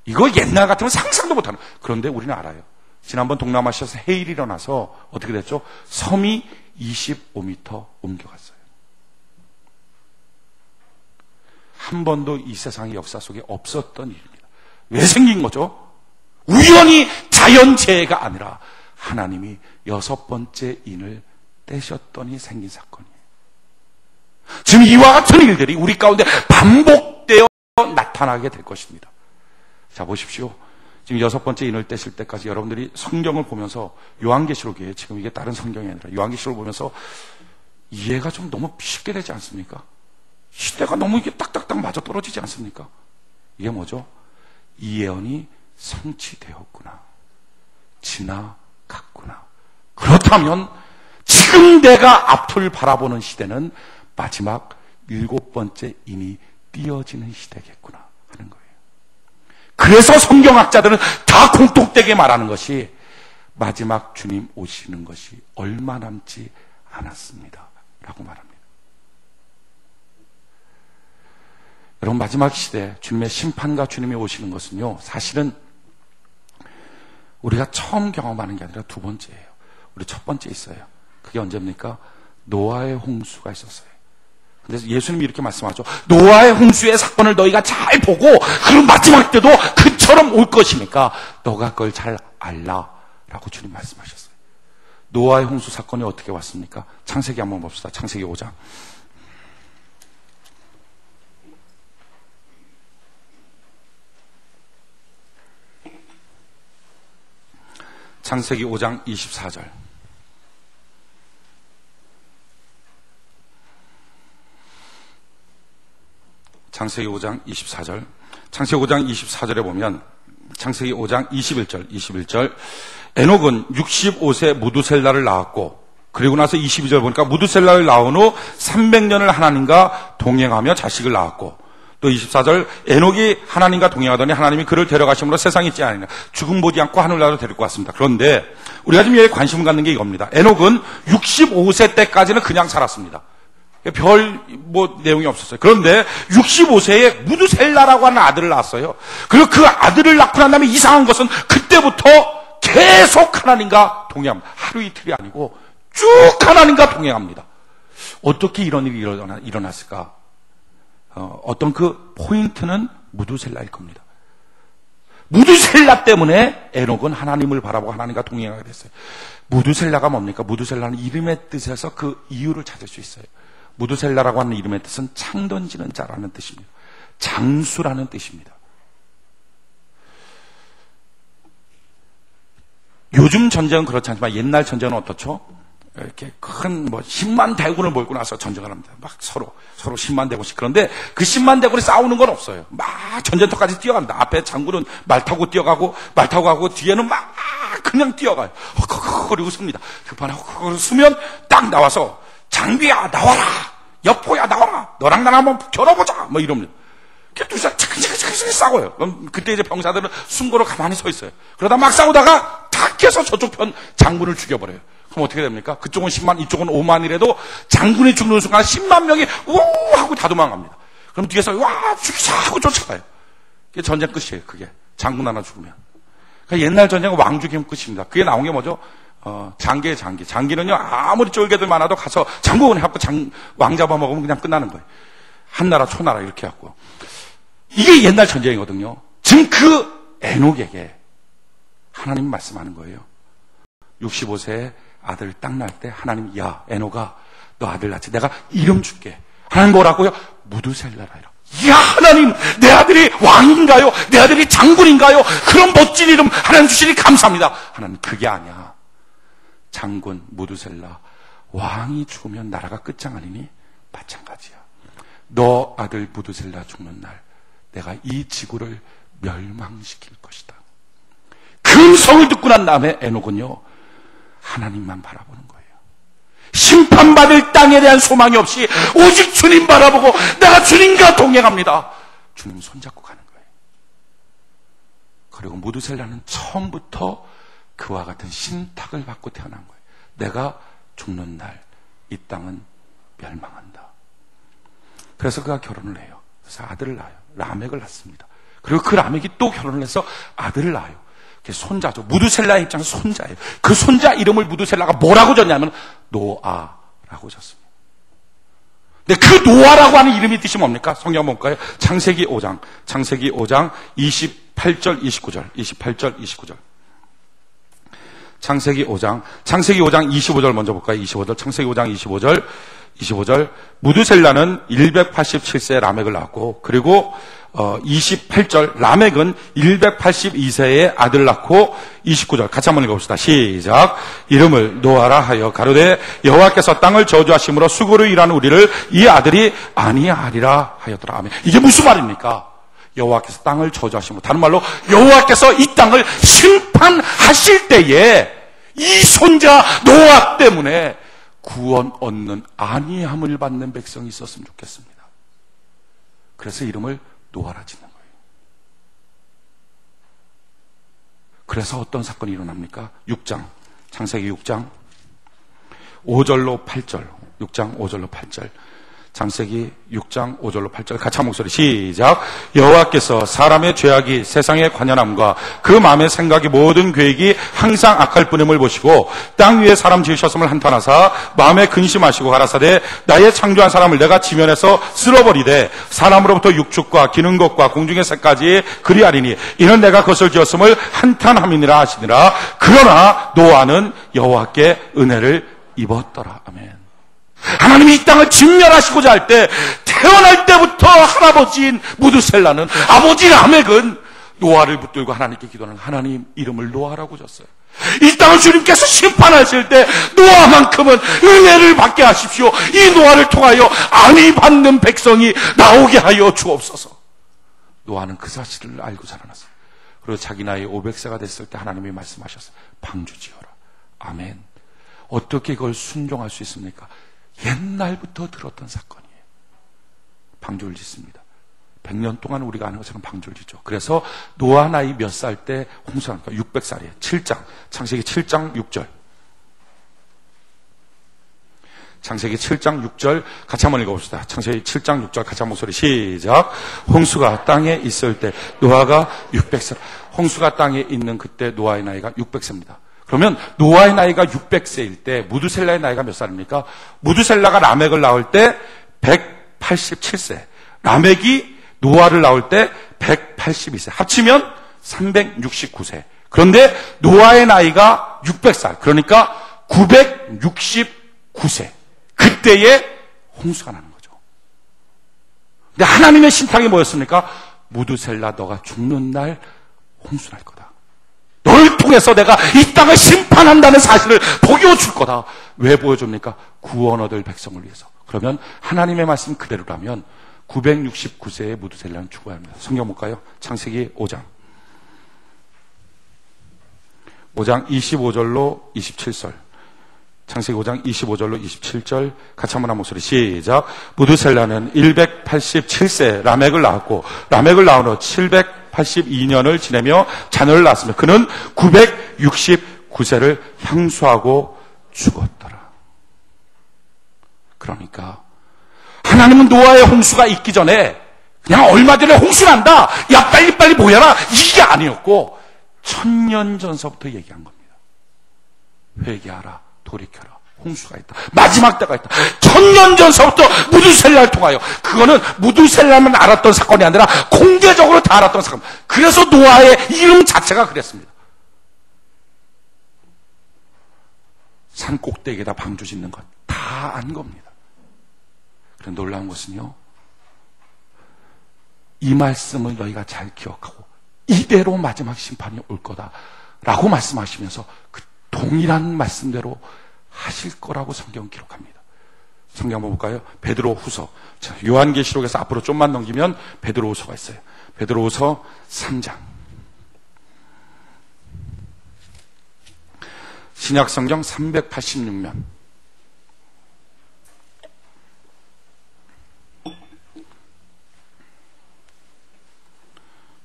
이거 옛날 같으면 상상도 못하는. 그런데 우리는 알아요. 지난번 동남아시아에서 해일이 일어나서 어떻게 됐죠? 섬이 25m 옮겨갔어요. 한 번도 이 세상의 역사 속에 없었던 일입니다. 왜 생긴 거죠? 우연히 자연재해가 아니라 하나님이 6번째 인을 떼셨더니 생긴 사건이에요. 지금 이와 같은 일들이 우리 가운데 반복되어 나타나게 될 것입니다. 자, 보십시오. 지금 6번째 인을 떼실 때까지 여러분들이 성경을 보면서 요한계시록이에요. 지금 이게 다른 성경이 아니라 요한계시록을 보면서 이해가 좀 너무 쉽게 되지 않습니까? 시대가 너무 이게 딱딱딱 맞아 떨어지지 않습니까? 이게 뭐죠? 이 예언이 성취되었구나. 지나갔구나. 그렇다면 지금 내가 앞을 바라보는 시대는 마지막 7번째 이미 띄어지는 시대겠구나 하는 거예요. 그래서 성경학자들은 다 공통되게 말하는 것이 마지막 주님 오시는 것이 얼마 남지 않았습니다 라고 말합니다. 여러분, 마지막 시대 주님의 심판과 주님이 오시는 것은요, 사실은 우리가 처음 경험하는 게 아니라 두 번째예요. 우리 첫 번째 있어요. 그게 언제입니까? 노아의 홍수가 있었어요. 근데 예수님이 이렇게 말씀하죠. 노아의 홍수의 사건을 너희가 잘 보고 그런 마지막 때도 그처럼 올 것이니까 너가 그걸 잘 알라 라고 주님 말씀하셨어요. 노아의 홍수 사건이 어떻게 왔습니까? 창세기 한번 봅시다. 창세기 5장. 창세기 5장 24절. 창세기 5장 24절. 창세기 5장 24절에 보면 창세기 5장 21절. 에녹은 65세 무두셀라를 낳았고, 그리고 나서 22절 보니까 무두셀라를 낳은 후 300년을 하나님과 동행하며 자식을 낳았고, 또 24절, 에녹이 하나님과 동행하더니 하나님이 그를 데려가심으로 세상에 있지 않으니라. 죽음 보지 않고 하늘나라로 데리고 왔습니다. 그런데 우리가 지금 여기 관심을 갖는 게 이겁니다. 에녹은 65세 때까지는 그냥 살았습니다. 별 내용이 없었어요. 그런데 65세에 무두셀라라고 하는 아들을 낳았어요. 그리고 그 아들을 낳고 난 다음에 이상한 것은 그때부터 계속 하나님과 동행합니다. 하루 이틀이 아니고 쭉 하나님과 동행합니다. 어떻게 이런 일이 일어났을까? 어떤 그 포인트는 무두셀라일 겁니다. 무두셀라 때문에 에녹은 하나님을 바라보고 하나님과 동행하게 됐어요. 무두셀라가 뭡니까? 무두셀라는 이름의 뜻에서 그 이유를 찾을 수 있어요. 무두셀라라고 하는 이름의 뜻은 창 던지는 자라는 뜻입니다. 장수라는 뜻입니다. 요즘 전쟁은 그렇지 않지만 옛날 전쟁은 어떻죠? 이렇게 큰 10만 대군을 몰고 나서 전쟁을 합니다. 막 서로 10만 대군씩. 그런데 그 10만 대군이 싸우는 건 없어요. 막 전쟁터까지 뛰어갑니다. 앞에 장군은 말 타고 뛰어가고 말 타고 가고 뒤에는 막 그냥 뛰어가요. 그리고 씁니다. 급하나 쓰면 딱 나와서 장비야 나와라, 여포야 나와라, 너랑 나랑 한번 겨뤄보자 이러면 두 사람 차근차근 싸워요. 그럼 그때 이제 병사들은 숨고로 가만히 서 있어요. 그러다 막 싸우다가 탁 해서 저쪽 편 장군을 죽여버려요. 그럼 어떻게 됩니까? 그쪽은 10만, 이쪽은 5만이라도 장군이 죽는 순간 10만 명이 우 하고 다 도망갑니다. 그럼 뒤에서 와 죽이자 하고 쫓아가요. 그게 전쟁 끝이에요. 그게 장군 하나 죽으면. 그러니까 옛날 전쟁은 왕 죽이면 끝입니다. 그게 나온 게 뭐죠? 장기예요, 장기. 장기는요, 아무리 쫄개들 많아도 가서 장군을 해갖고 왕 잡아먹으면 그냥 끝나는 거예요. 한나라, 초나라 이렇게 해갖고. 이게 옛날 전쟁이거든요. 지금 그 에녹에게 하나님이 말씀하는 거예요. 65세에 아들 딱 낳을 때 하나님, 야, 에녹아, 너 아들 낳지. 내가 이름 줄게. 하나님 뭐라고요? 무두셀라라 이라. 야, 하나님, 내 아들이 왕인가요? 내 아들이 장군인가요? 그런 멋진 이름 하나님 주시니 감사합니다. 하나님, 그게 아니야. 장군 무두셀라, 왕이 죽으면 나라가 끝장아니니 마찬가지야. 너 아들 무두셀라 죽는 날 내가 이 지구를 멸망시킬 것이다. 그 음성을 듣고 난 다음에 에녹은요, 하나님만 바라보는 거예요. 심판받을 땅에 대한 소망이 없이 오직 주님 바라보고 내가 주님과 동행합니다. 주님 손잡고 가는 거예요. 그리고 무두셀라는 처음부터 그와 같은 신탁을 받고 태어난 거예요. 내가 죽는 날 이 땅은 멸망한다. 그래서 그가 결혼을 해요. 그래서 아들을 낳아요. 라멕을 낳습니다. 그리고 그 라멕이 또 결혼을 해서 아들을 낳아요. 그게 손자죠. 무두셀라의 입장에서 손자예요. 그 손자 이름을 무두셀라가 뭐라고 졌냐면 노아라고 졌습니다. 근데 그 노아라고 하는 이름이 뜻이 뭡니까? 성경 볼까요? 창세기 5장 28절 29절. 창세기 5장 25절 먼저 볼까요? 25절. 창세기 5장 25절. 무두셀라는 187세에 라멕을 낳았고, 그리고 28절 라멕은 182세에 아들 낳고, 29절 같이 한번 읽어봅시다. 시작. 이름을 노아라 하여 가로되 여호와께서 땅을 저주하심으로 수고로 일하는 우리를 이 아들이 아니하리라 하였더라. 아멘. 이게 무슨 말입니까? 여호와께서 땅을 저주하시고, 다른 말로 여호와께서 이 땅을 심판하실 때에 이 손자 노아 때문에 구원 얻는 안위함을 받는 백성이 있었으면 좋겠습니다. 그래서 이름을 노아라 짓는 거예요. 그래서 어떤 사건이 일어납니까? 6장, 창세기 6장 5절로 8절, 6장 5절로 8절, 창세기 6장 5절로 8절 같이 한 목소리 시작. 여호와께서 사람의 죄악이 세상에 관연함과 그 마음의 생각이 모든 계획이 항상 악할 뿐임을 보시고 땅 위에 사람 지으셨음을 한탄하사 마음에 근심하시고 가라사대 나의 창조한 사람을 내가 지면에서 쓸어버리되 사람으로부터 육축과 기는 것과 공중의 새까지 그리하리니 이는 내가 그것을 지었음을 한탄함이니라 하시니라. 그러나 노아는 여호와께 은혜를 입었더라. 아멘. 하나님이 이 땅을 진멸하시고자 할 때 태어날 때부터 할아버지인 무드셀라는 아버지 라멕은 노아를 붙들고 하나님께 기도하는 하나님 이름을 노아라고 졌어요. 이 땅을 주님께서 심판하실 때 노아만큼은 은혜를 받게 하십시오. 이 노아를 통하여 안위 받는 백성이 나오게 하여 주옵소서. 노아는 그 사실을 알고 자라났어요. 그리고 자기 나이 500세가 됐을 때 하나님이 말씀하셨어요. 방주 지어라. 아멘. 어떻게 그걸 순종할 수 있습니까? 옛날부터 들었던 사건이에요. 방주를 짓습니다. 100년 동안 우리가 아는 것처럼 방주를 짓죠. 그래서 노아 나이 몇 살 때 홍수가 나니까 600살이에요. 7장, 창세기 7장 6절. 창세기 7장 6절 같이 한번 읽어봅시다. 창세기 7장 6절 같이 한 목소리 시작. 홍수가 땅에 있을 때 노아가 600살. 홍수가 땅에 있는 그때 노아의 나이가 600세입니다. 그러면 노아의 나이가 600세일 때 무드셀라의 나이가 몇 살입니까? 무드셀라가 라멕을 낳을 때 187세, 라멕이 노아를 낳을 때 182세, 합치면 369세. 그런데 노아의 나이가 600살, 그러니까 969세. 그때에 홍수가 나는 거죠. 근데 하나님의 신탁이 뭐였습니까? 무드셀라 너가 죽는 날 홍수 날 거다. 너를 통해서 내가 이 땅을 심판한다는 사실을 보여줄 거다. 왜 보여줍니까? 구원 얻을 백성을 위해서. 그러면 하나님의 말씀 그대로라면 969세에 무드셀라는 죽어야 합니다. 성경 볼까요? 창세기 5장 25절로 27절. 창세기 5장 25절로 27절 같이 한번 한 목소리 시작. 무드셀라는 187세 라멕을 낳았고 라멕을 낳은 후 782년을 지내며 자녀를 낳았으며 그는 969세를 향수하고 죽었더라. 그러니까 하나님은 노아의 홍수가 있기 전에 그냥 얼마 전에 홍수 난다, 야 빨리빨리 모여라, 이게 아니었고 1000년 전서부터 얘기한 겁니다. 회개하라, 돌이켜라, 홍수가 있다, 마지막 때가 있다. 1000년 전서부터 무드셀라를 통하여, 그거는 무드셀라만 알았던 사건이 아니라 공개적으로 다 알았던 사건. 그래서 노아의 이름 자체가 그랬습니다. 산 꼭대기에다 방주 짓는 것 다 안 겁니다. 그런데 놀라운 것은요, 이 말씀을 너희가 잘 기억하고 이대로 마지막 심판이 올 거다라고 말씀하시면서 그 동일한 말씀대로 하실 거라고 성경 기록합니다. 성경 한번 볼까요? 베드로후서. 자, 요한계시록에서 앞으로 좀만 넘기면 베드로후서가 있어요. 베드로후서 3장. 신약성경 386면.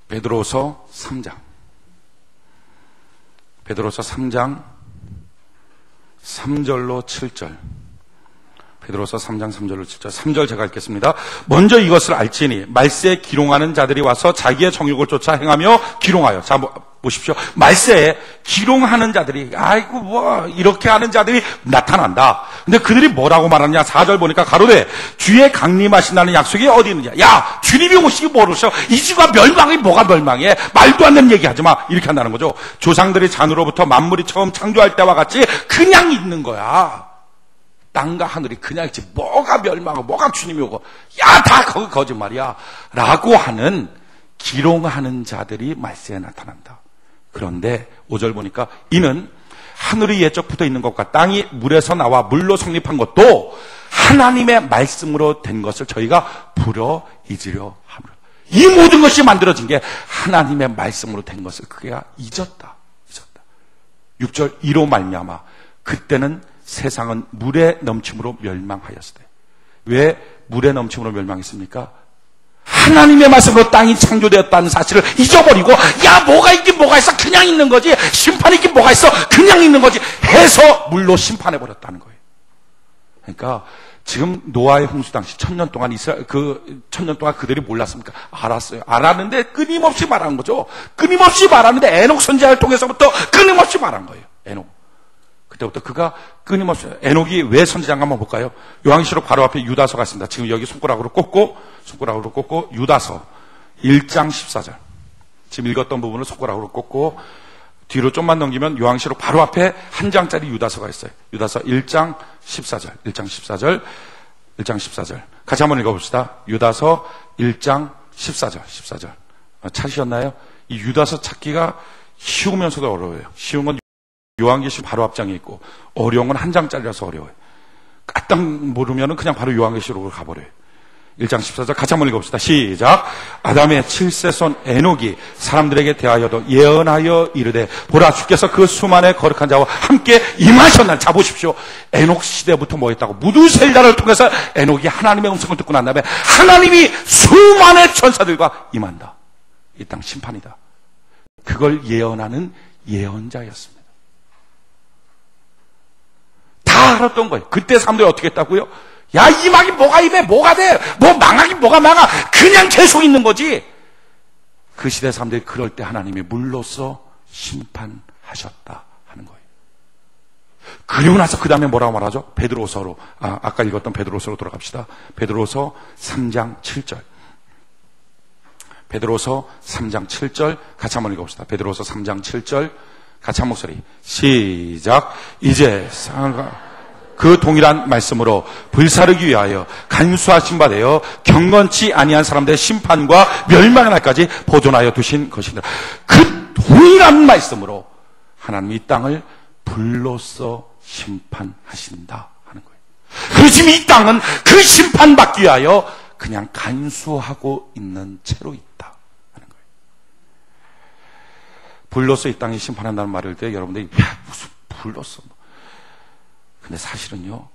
베드로서 3장. 베드로서 3장 3절로 7절. 베드로서 3장 3절로 7절. 3절 제가 읽겠습니다. 먼저 이것을 알지니 말세에 기롱하는 자들이 와서 자기의 정욕을 쫓아 행하며 기롱하여. 자, 보십시오. 말세에 기롱하는 자들이, 아이고 뭐 이렇게 하는 자들이 나타난다. 근데 그들이 뭐라고 말하느냐? 4절 보니까 가로되 주의 강림하신다는 약속이 어디 있느냐? 야, 주님이 오시기 모르셔. 이 지구가 멸망이 뭐가 멸망해? 말도 안 되는 얘기하지 마. 이렇게 한다는 거죠. 조상들이 잔으로부터 만물이 처음 창조할 때와 같이 그냥 있는 거야. 땅과 하늘이 그냥 있지. 뭐가 멸망하고 뭐가 주님이 오고, 야, 다 거짓말이야 라고 하는 기롱하는 자들이 말세에 나타난다. 그런데 5절 보니까 이는 하늘이 예적 붙어 있는 것과 땅이 물에서 나와 물로 성립한 것도 하나님의 말씀으로 된 것을 저희가 부러잊으려 함으로. 이 모든 것이 만들어진 게 하나님의 말씀으로 된 것을 그가 잊었다. 6절 이로 말미암아 그때는 세상은 물의 넘침으로 멸망하였으되. 왜 물의 넘침으로 멸망했습니까? 하나님의 말씀으로 땅이 창조되었다는 사실을 잊어버리고, 야, 뭐가 있긴 뭐가 있어, 그냥 있는 거지, 심판이 있긴 뭐가 있어, 그냥 있는 거지 해서 물로 심판해버렸다는 거예요. 그러니까 지금 노아의 홍수 당시 1000년 동안 1000년 동안 그들이 몰랐습니까? 알았어요. 알았는데 끊임없이 말하는 거죠. 끊임없이 말하는데 에녹 선지자를 통해서부터 끊임없이 말한 거예요. 에녹. 그때부터 그가 끊임없이, 에녹이 왜 선지자인가 한번 볼까요? 요한계시록 바로 앞에 유다서가 있습니다. 지금 여기 손가락으로 꽂고 유다서 1장 14절. 지금 읽었던 부분을 손가락으로 꽂고 뒤로 좀만 넘기면 요한계시록 바로 앞에 한 장짜리 유다서가 있어요. 유다서 1장 14절. 같이 한번 읽어봅시다. 유다서 1장 14절. 찾으셨나요? 이 유다서 찾기가 쉬우면서도 어려워요. 쉬운 건 요한계시록 바로 앞장에 있고, 어려운 건 한 장짜리라서 어려워요. 까딱 모르면 그냥 바로 요한계시록으로 가버려요. 1장 14절 같이 한번 읽어봅시다. 시작. 아담의 7세손 에녹이 사람들에게 대하여도 예언하여 이르되, 보라, 주께서 그 수만의 거룩한 자와 함께 임하셨나니. 자, 보십시오. 에녹 시대부터 뭐 했다고? 무두셀자를 통해서 에녹이 하나님의 음성을 듣고 난 다음에 하나님이 수만의 천사들과 임한다. 이 땅 심판이다. 그걸 예언하는 예언자였습니다. 다 알았던 거예요. 그때 사람들이 어떻게 했다고요? 야, 임하긴 뭐가 임해, 뭐가 돼, 뭐 망하긴 뭐가 망하, 그냥 계속 있는 거지. 그 시대 사람들이 그럴 때 하나님이 물로써 심판하셨다 하는 거예요. 그리고 나서 그 다음에 뭐라고 말하죠? 베드로서로, 아까 읽었던 베드로서로 돌아갑시다. 베드로서 3장 7절. 베드로서 3장 7절 같이 한번 읽어봅시다. 베드로서 3장 7절 같이 한 목소리 시작. 이제 그 동일한 말씀으로 불사르기 위하여 간수하신 바 되어 경건치 아니한 사람들의 심판과 멸망의 날까지 보존하여 두신 것이니라. 그 동일한 말씀으로 하나님이 이 땅을 불로써 심판하신다 하는 거예요. 그리고 지금 이 땅은 그 심판받기 위하여 그냥 간수하고 있는 채로 있다 하는 거예요. 불로써 이 땅이 심판한다는 말을 때 여러분들이, 야, 무슨 불로써, 근데 사실은요,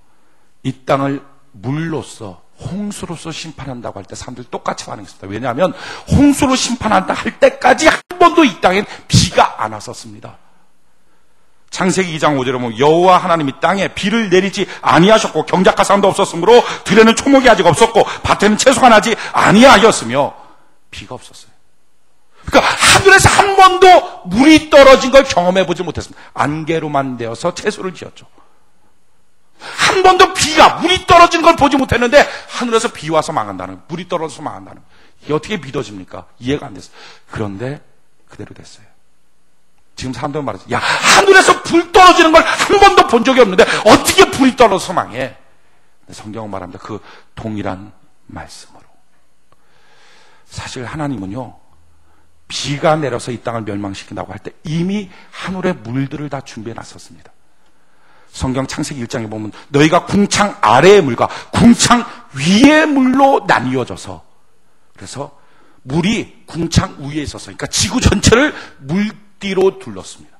이 땅을 물로써, 홍수로서 심판한다고 할 때 사람들이 똑같이 반응했습니다. 왜냐하면 홍수로 심판한다 할 때까지 한 번도 이 땅엔 비가 안 왔었습니다. 창세기 2장 5절에 보면 여호와 하나님이 땅에 비를 내리지 아니하셨고 경작할 사람도 없었으므로 들에는 초목이 아직 없었고 밭에는 채소가 나지 아니하였으며 비가 없었어요. 그러니까 하늘에서 한 번도 물이 떨어진 걸 경험해 보지 못했습니다. 안개로만 되어서 채소를 지었죠. 한 번도 물이 떨어진 걸 보지 못했는데 하늘에서 비 와서 망한다는, 물이 떨어져서 망한다는, 이게 어떻게 믿어집니까? 이해가 안 됐어요. 그런데 그대로 됐어요. 지금 사람들은 말하죠. 야, 하늘에서 불 떨어지는 걸 한 번도 본 적이 없는데 어떻게 불이 떨어져서 망해? 성경은 말합니다. 그 동일한 말씀으로. 사실 하나님은요, 비가 내려서 이 땅을 멸망시킨다고 할 때 이미 하늘의 물들을 다 준비해 놨었습니다. 성경 창세기 1장에 보면 너희가 궁창 아래의 물과 궁창 위의 물로 나뉘어져서, 그래서 물이 궁창 위에 있어서, 그러니까 지구 전체를 물띠로 둘렀습니다.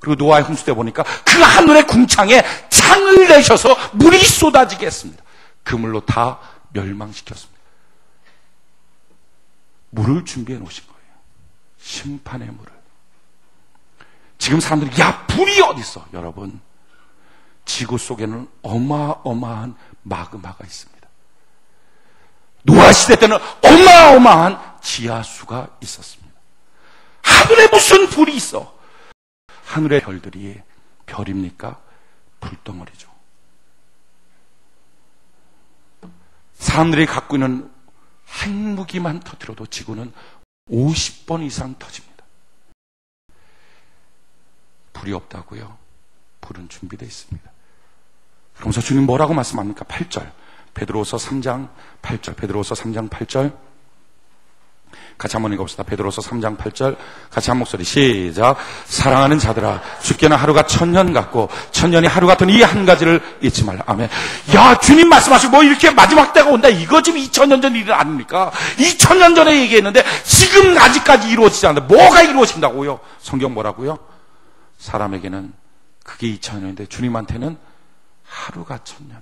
그리고 노아의 홍수 때 보니까 그 하늘의 궁창에 창을 내셔서 물이 쏟아지게 했습니다. 그 물로 다 멸망시켰습니다. 물을 준비해 놓으신 거예요. 심판의 물을. 지금 사람들이, 야, 불이 어디 있어? 여러분, 지구 속에는 어마어마한 마그마가 있습니다. 노아 시대 때는 어마어마한 지하수가 있었습니다. 하늘에 무슨 불이 있어? 하늘의 별들이 별입니까? 불덩어리죠. 사람들이 갖고 있는 핵무기만 터뜨려도 지구는 50번 이상 터집니다. 불이 없다고요? 불은 준비되어 있습니다. 그러면서 주님 뭐라고 말씀합니까? 8절. 베드로서 3장 8절. 같이 한번 읽어봅시다. 베드로서 3장 8절 같이 한 목소리 시작. 사랑하는 자들아 주께는 하루가 1000년 같고 1000년이 하루 같은 이 한 가지를 잊지 말라. 아멘. 야, 주님 말씀하시고 뭐 이렇게 마지막 때가 온다. 이거 지금 2000년 전 일 아닙니까? 2000년 전에 얘기했는데 지금 아직까지 이루어지지 않는데 뭐가 이루어진다고요? 성경 뭐라고요? 사람에게는 그게 2000년인데 주님한테는 하루가 1000년.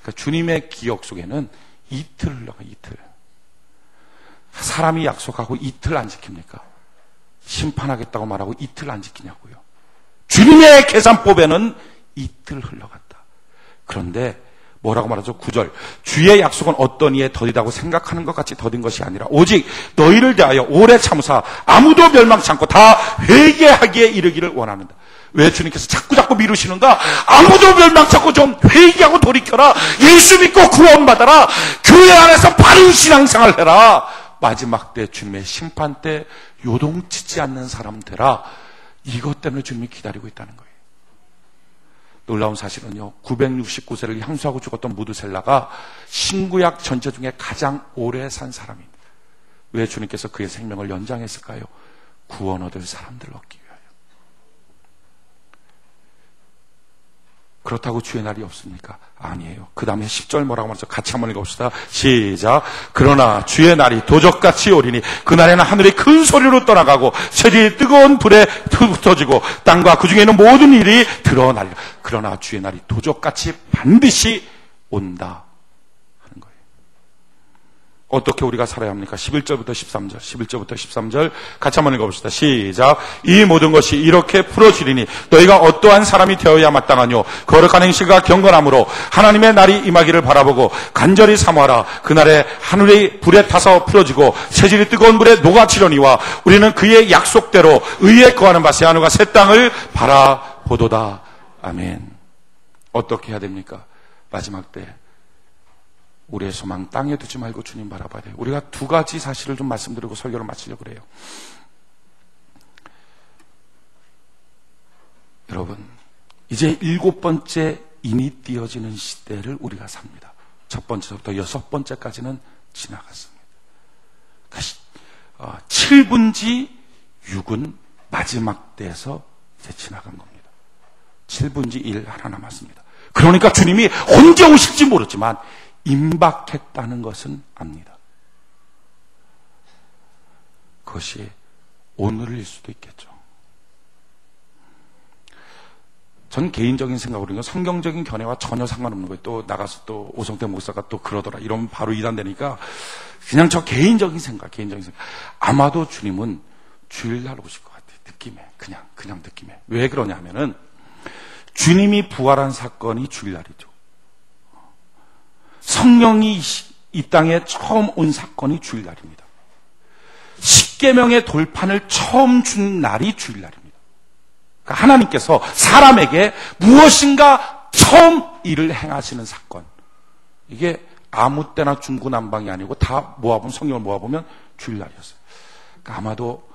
그러니까 주님의 기억 속에는 이틀 흘러가. 이틀. 사람이 약속하고 이틀 안 지킵니까? 심판하겠다고 말하고 이틀 안 지키냐고요. 주님의 계산법에는 이틀 흘러갔다. 그런데 뭐라고 말하죠? 9절. 주의 약속은 어떤 이에 더디다고 생각하는 것 같이 더딘 것이 아니라 오직 너희를 대하여 오래 참으사 아무도 멸망치 않고 다 회개하기에 이르기를 원하는다. 왜 주님께서 자꾸 미루시는가? 아무도 멸망치 않고 좀 회개하고 돌이켜라. 예수 믿고 구원받아라. 교회 안에서 바른 신앙생활을 해라. 마지막 때 주님의 심판 때 요동치지 않는 사람 되라. 이것 때문에 주님이 기다리고 있다는 거예요. 놀라운 사실은요, 969세를 향수하고 죽었던 무드셀라가 신구약 전체 중에 가장 오래 산 사람입니다. 왜 주님께서 그의 생명을 연장했을까요? 구원 얻을 사람들을 얻기 위하여. 그렇다고 주의 날이 없습니까? 아니에요. 그 다음에 10절 뭐라고 말하죠? 같이 한번 읽어봅시다. 시작. 그러나 주의 날이 도적같이 오리니 그날에는 하늘이 큰 소리로 떠나가고 세상이 뜨거운 불에 흩어지고 땅과 그 중에 있는 모든 일이 드러나리라. 그러나 주의 날이 도적같이 반드시 온다 하는 거예요. 어떻게 우리가 살아야 합니까? 11절부터 13절 11절부터 13절 같이 한번 읽어봅시다. 시작. 이 모든 것이 이렇게 풀어지리니 너희가 어떠한 사람이 되어야 마땅하뇨. 거룩한 행실과 경건함으로 하나님의 날이 임하기를 바라보고 간절히 사모하라. 그날에 하늘이 불에 타서 풀어지고 세질이 뜨거운 불에 녹아치려니와 우리는 그의 약속대로 의에 거하는 바 새 하늘과 새 땅을 바라보도다. 아멘. 어떻게 해야 됩니까? 마지막 때 우리의 소망 땅에 두지 말고 주님 바라봐야 돼요. 우리가 두 가지 사실을 좀 말씀드리고 설교를 마치려고 그래요. 여러분, 이제 7번째 인이 띄어지는 시대를 우리가 삽니다. 첫 번째부터 6번째까지는 지나갔습니다. 그러니까 7분지 6은 마지막 때에서 이제 지나간 겁니다. 7분지 1 하나 남았습니다. 그러니까 주님이 언제 오실지 모르지만 임박했다는 것은 압니다. 그것이 오늘일 수도 있겠죠. 전 개인적인 생각으로는 성경적인 견해와 전혀 상관없는 거예요. 또 나가서 또 오성태 목사가 또 그러더라. 이러면 바로 이단되니까 그냥 저 개인적인 생각. 아마도 주님은 주일날 오실 것 같아요. 느낌에. 그냥 느낌에. 왜 그러냐 하면은 주님이 부활한 사건이 주일날이죠. 성령이 이 땅에 처음 온 사건이 주일날입니다. 십계명의 돌판을 처음 준 날이 주일날입니다. 그러니까 하나님께서 사람에게 무엇인가 처음 일을 행하시는 사건. 이게 아무 때나 중구난방이 아니고 다 모아보면 성경을 모아보면 주일날이었어요. 그러니까 아마도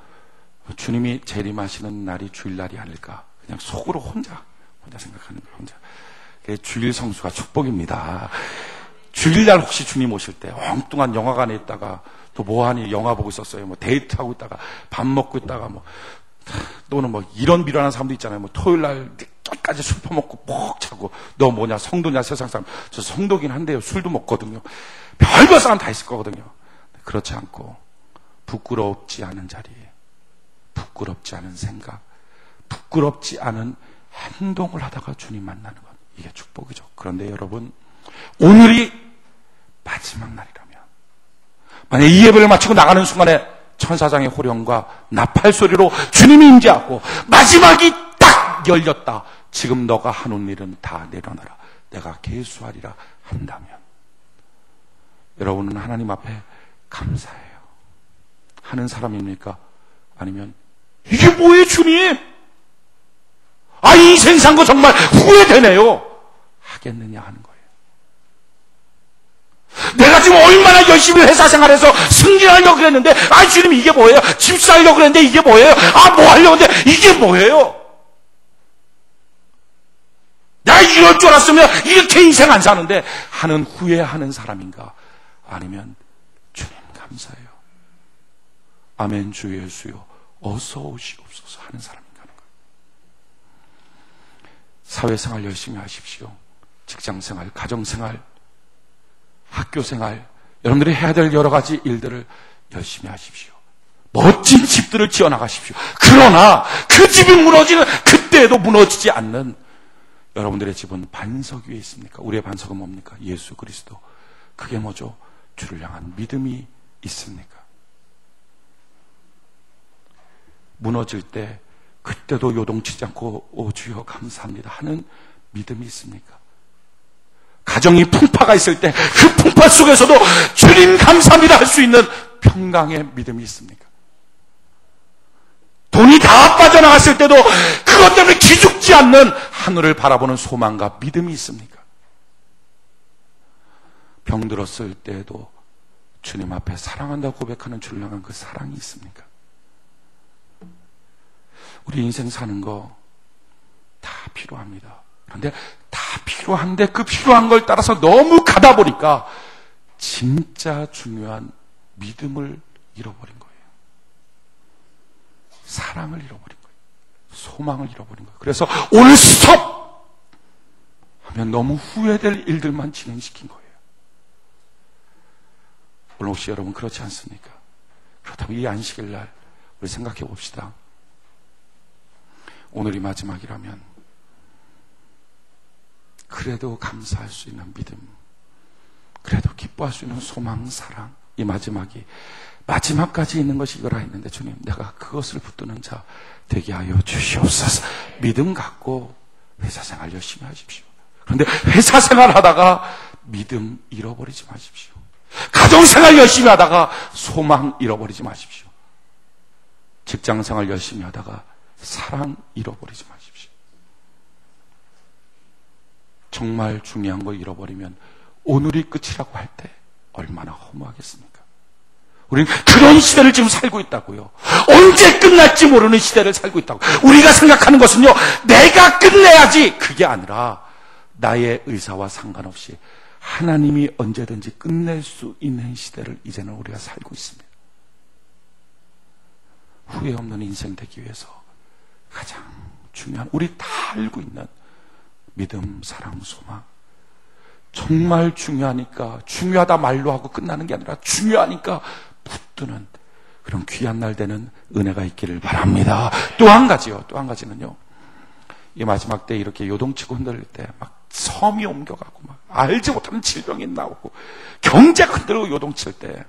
주님이 재림하시는 날이 주일날이 아닐까. 그냥 속으로 혼자 생각하는 거예요. 혼자. 주일 성수가 축복입니다. 주일날 혹시 주님 오실 때 엉뚱한 영화관에 있다가 또 뭐하니 영화 보고 있었어요. 뭐 데이트하고 있다가 밥 먹고 있다가 뭐 또는 뭐 이런 미련한 사람도 있잖아요. 뭐 토요일날 끝까지 술 퍼먹고 퍽 차고 너 뭐냐 성도냐 세상 사람. 저 성도긴 한데요. 술도 먹거든요. 별별 사람 다 있을 거거든요. 그렇지 않고 부끄럽지 않은 자리에 부끄럽지 않은 생각 부끄럽지 않은 행동을 하다가 주님 만나는 것 이게 축복이죠. 그런데 여러분 오늘이 마지막 날이라면 만약 이 예배를 마치고 나가는 순간에 천사장의 호령과 나팔 소리로 주님이 임재하고 마지막이 딱 열렸다. 지금 너가 하는 일은 다 내려놔라. 내가 계수하리라 한다면 여러분은 하나님 앞에 감사해요. 하는 사람입니까? 아니면 이게 뭐예요 주님? 이 인생 산 거 정말 후회되네요. 하겠느냐 하는 거예요. 내가 지금 얼마나 열심히 회사 생활해서 승진하려고 그랬는데 주님 이게 뭐예요? 집 살려고 그랬는데 이게 뭐예요? 뭐 하려고 했는데 이게 뭐예요? 내가 이럴 줄 알았으면 이렇게 인생 안 사는데 하는 후회하는 사람인가? 아니면 주님 감사해요. 아멘 주 예수여 어서 오시옵소서 하는 사람인가 하는 거예요. 사회생활 열심히 하십시오. 직장생활, 가정생활, 학교생활, 여러분들이 해야 될 여러 가지 일들을 열심히 하십시오. 멋진 집들을 지어나가십시오. 그러나 그 집이 무너지는 그때에도 무너지지 않는 여러분들의 집은 반석 위에 있습니까? 우리의 반석은 뭡니까? 예수 그리스도. 그게 뭐죠? 주를 향한 믿음이 있습니까? 무너질 때 그때도 요동치지 않고 오 주여 감사합니다 하는 믿음이 있습니까? 가정이 풍파가 있을 때 그 풍파 속에서도 주님 감사합니다 할 수 있는 평강의 믿음이 있습니까? 돈이 다 빠져나갔을 때도 그것 때문에 기죽지 않는 하늘을 바라보는 소망과 믿음이 있습니까? 병들었을 때에도 주님 앞에 사랑한다고 고백하는 주를 향한 그 사랑이 있습니까? 우리 인생 사는 거 다 필요합니다. 그런데 다 필요한데 그 필요한 걸 따라서 너무 가다 보니까 진짜 중요한 믿음을 잃어버린 거예요. 사랑을 잃어버린 거예요. 소망을 잃어버린 거예요. 그래서 오늘 스톱! 하면 너무 후회될 일들만 진행시킨 거예요. 오늘 혹시 여러분 그렇지 않습니까? 그렇다면 이 안식일 날 우리 생각해 봅시다. 오늘이 마지막이라면 그래도 감사할 수 있는 믿음, 그래도 기뻐할 수 있는 소망, 사랑, 이 마지막이 마지막까지 있는 것이 이거라 했는데 주님 내가 그것을 붙드는 자 되게 하여 주시옵소서. 믿음 갖고 회사생활 열심히 하십시오. 그런데 회사생활 하다가 믿음 잃어버리지 마십시오. 가정생활 열심히 하다가 소망 잃어버리지 마십시오. 직장생활 열심히 하다가 사랑 잃어버리지 마십시오. 정말 중요한 거 잃어버리면 오늘이 끝이라고 할 때 얼마나 허무하겠습니까? 우리는 그런 시대를 지금 살고 있다고요. 언제 끝날지 모르는 시대를 살고 있다고. 우리가 생각하는 것은요, 내가 끝내야지 그게 아니라 나의 의사와 상관없이 하나님이 언제든지 끝낼 수 있는 시대를 이제는 우리가 살고 있습니다. 후회 없는 인생 되기 위해서 가장 중요한, 우리 다 알고 있는 믿음, 사랑, 소망. 정말 중요하니까, 중요하다 말로 하고 끝나는 게 아니라 중요하니까 붙드는 그런 귀한 날 되는 은혜가 있기를 바랍니다. 또 한 가지는요. 이 마지막 때 이렇게 요동치고 흔들릴 때 막 섬이 옮겨가고 막 알지 못하는 질병이 나오고 경제가 흔들고 요동칠 때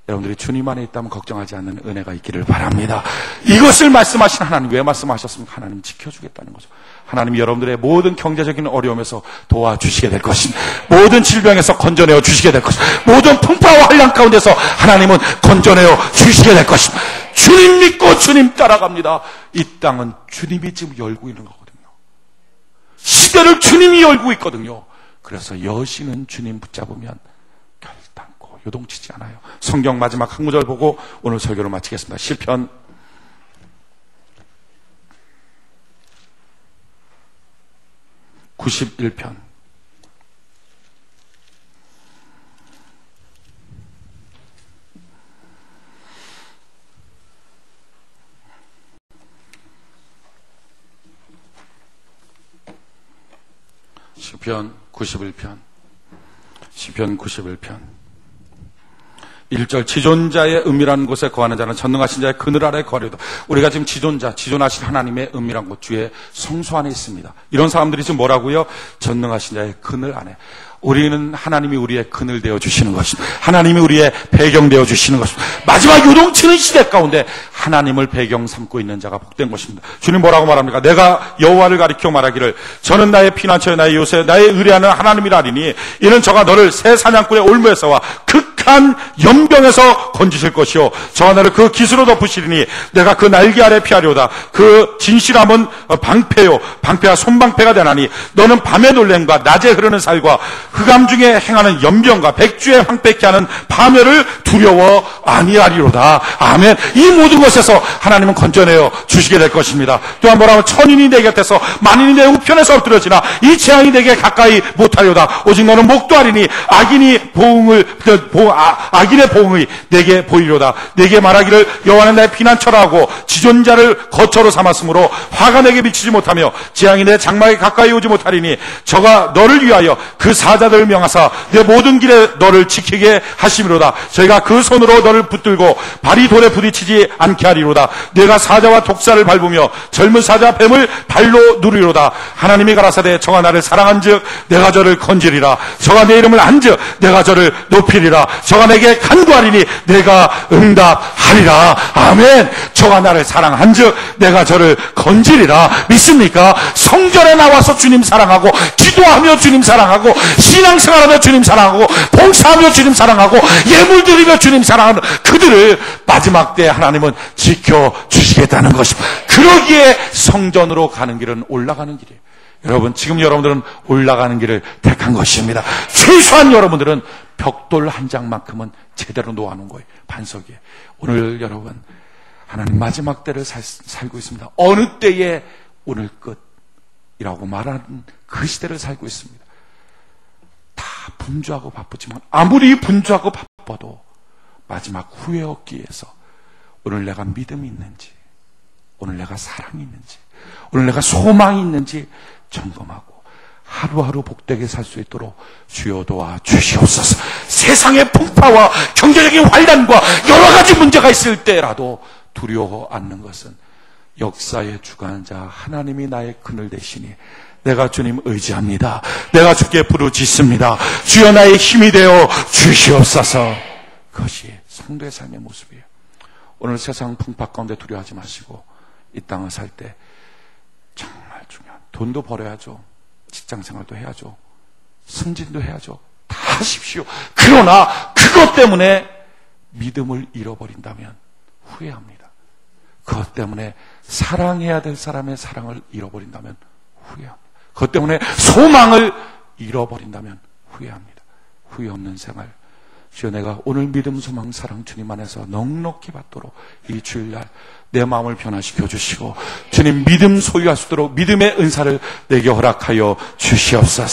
여러분들이 주님 안에 있다면 걱정하지 않는 은혜가 있기를 바랍니다. 이것을 말씀하신 하나님, 왜 말씀하셨습니까? 하나님 지켜주겠다는 거죠. 하나님이 여러분들의 모든 경제적인 어려움에서 도와주시게 될 것입니다. 모든 질병에서 건져내어 주시게 될 것입니다. 모든 풍파와 환난 가운데서 하나님은 건져내어 주시게 될 것입니다. 주님 믿고 주님 따라갑니다. 이 땅은 주님이 지금 열고 있는 거거든요. 시대를 주님이 열고 있거든요. 그래서 여신은 주님 붙잡으면 결단코 요동치지 않아요. 성경 마지막 한 구절 보고 오늘 설교를 마치겠습니다. 시편 91편. 시편 91편. 시편 91편. 1절, 지존자의 은밀한 곳에 거하는 자는 전능하신 자의 그늘 아래 거리도. 우리가 지금 지존하신 하나님의 은밀한 곳, 주의 성소 안에 있습니다. 이런 사람들이 지금 뭐라고요? 전능하신 자의 그늘 안에. 우리는 하나님이 우리의 그늘 되어 주시는 것입니다. 하나님이 우리의 배경 되어 주시는 것입니다. 마지막 요동치는 시대 가운데 하나님을 배경 삼고 있는 자가 복된 것입니다. 주님 뭐라고 말합니까? 내가 여호와를 가리켜 말하기를 저는 나의 피난처여 나의 요새 나의 의뢰하는 하나님이라 하리니 이는 저가 너를 새 사냥꾼의 올무에서와 극한 연병에서 건지실 것이요 저가 너를 그 기수로 덮으시리니 내가 그 날개 아래 피하려다. 그 진실함은 방패요 방패와 손방패가 되나니 너는 밤의 놀램과 낮에 흐르는 살과 흑암 중에 행하는 연병과 백주에 황폐케 하는 파멸을 두려워 아니하리로다. 아멘. 이 모든 것에서 하나님은 건져내어 주시게 될 것입니다. 또한 뭐라고 천인이 내 곁에서 만인이 내 우편에서 엎드려지나 이 재앙이 내게 가까이 못하려다. 오직 너는 목도하리니 악인의 봉의 내게 보이려다. 내게 말하기를 여호와는 나의 피난처라 하고 지존자를 거처로 삼았으므로 화가 내게 미치지 못하며 재앙이 내 장막에 가까이 오지 못하리니 저가 너를 위하여 그 사자들을 명하사 내 모든 길에 너를 지키게 하심이로다. 저희가 그 손으로 너를 붙들고 발이 돌에 부딪히지 않게 하리로다. 내가 사자와 독사를 밟으며 젊은 사자 뱀을 발로 누리로다. 하나님이 가라사대 저가 나를 사랑한즉 내가 저를 건지리라. 저가 내 이름을 안즉 내가 저를 높이리라. 저가 내게 간구하리니 내가 응답하리라. 아멘. 저가 나를 사랑한즉 내가 저를 건지리라. 믿습니까? 성전에 나와서 주님 사랑하고 기도하며 주님 사랑하고 신앙생활하며 주님 사랑하고 봉사하며 주님 사랑하고 예물 드리며 주님 사랑하는 그들을 마지막 때 하나님은 지켜주시겠다는 것입니다. 그러기에 성전으로 가는 길은 올라가는 길이에요. 여러분, 지금 여러분들은 올라가는 길을 택한 것입니다. 최소한 여러분들은 벽돌 한 장만큼은 제대로 놓아놓은 거예요. 반석에. 오늘 여러분, 하나님 마지막 때를 살고 있습니다. 어느 때에 오늘 끝이라고 말하는 그 시대를 살고 있습니다. 다 분주하고 바쁘지만 아무리 분주하고 바빠도 마지막 후회 얻기위해서 오늘 내가 믿음이 있는지, 오늘 내가 사랑이 있는지, 오늘 내가 소망이 있는지 점검하고 하루하루 복되게 살 수 있도록 주여 도와 주시옵소서. 세상의 풍파와 경제적인 환난과 여러 가지 문제가 있을 때라도 두려워 않는 것은 역사의 주관자 하나님이 나의 그늘 되시니 내가 주님 의지합니다. 내가 주께 부르짖습니다. 주여 나의 힘이 되어 주시옵소서. 그것이 성도의 삶의 모습이에요. 오늘 세상 풍파 가운데 두려워하지 마시고 이 땅을 살 때 정말 중요한 돈도 벌어야죠. 직장생활도 해야죠. 승진도 해야죠. 다 하십시오. 그러나 그것 때문에 믿음을 잃어버린다면 후회합니다. 그것 때문에 사랑해야 될 사람의 사랑을 잃어버린다면 후회합니다. 그것 때문에 소망을 잃어버린다면 후회합니다. 후회 없는 생활. 주여 내가 오늘 믿음, 소망, 사랑 주님 안에서 넉넉히 받도록 이 주일날 내 마음을 변화시켜 주시고 주님 믿음 소유할 수 있도록 믿음의 은사를 내게 허락하여 주시옵소서.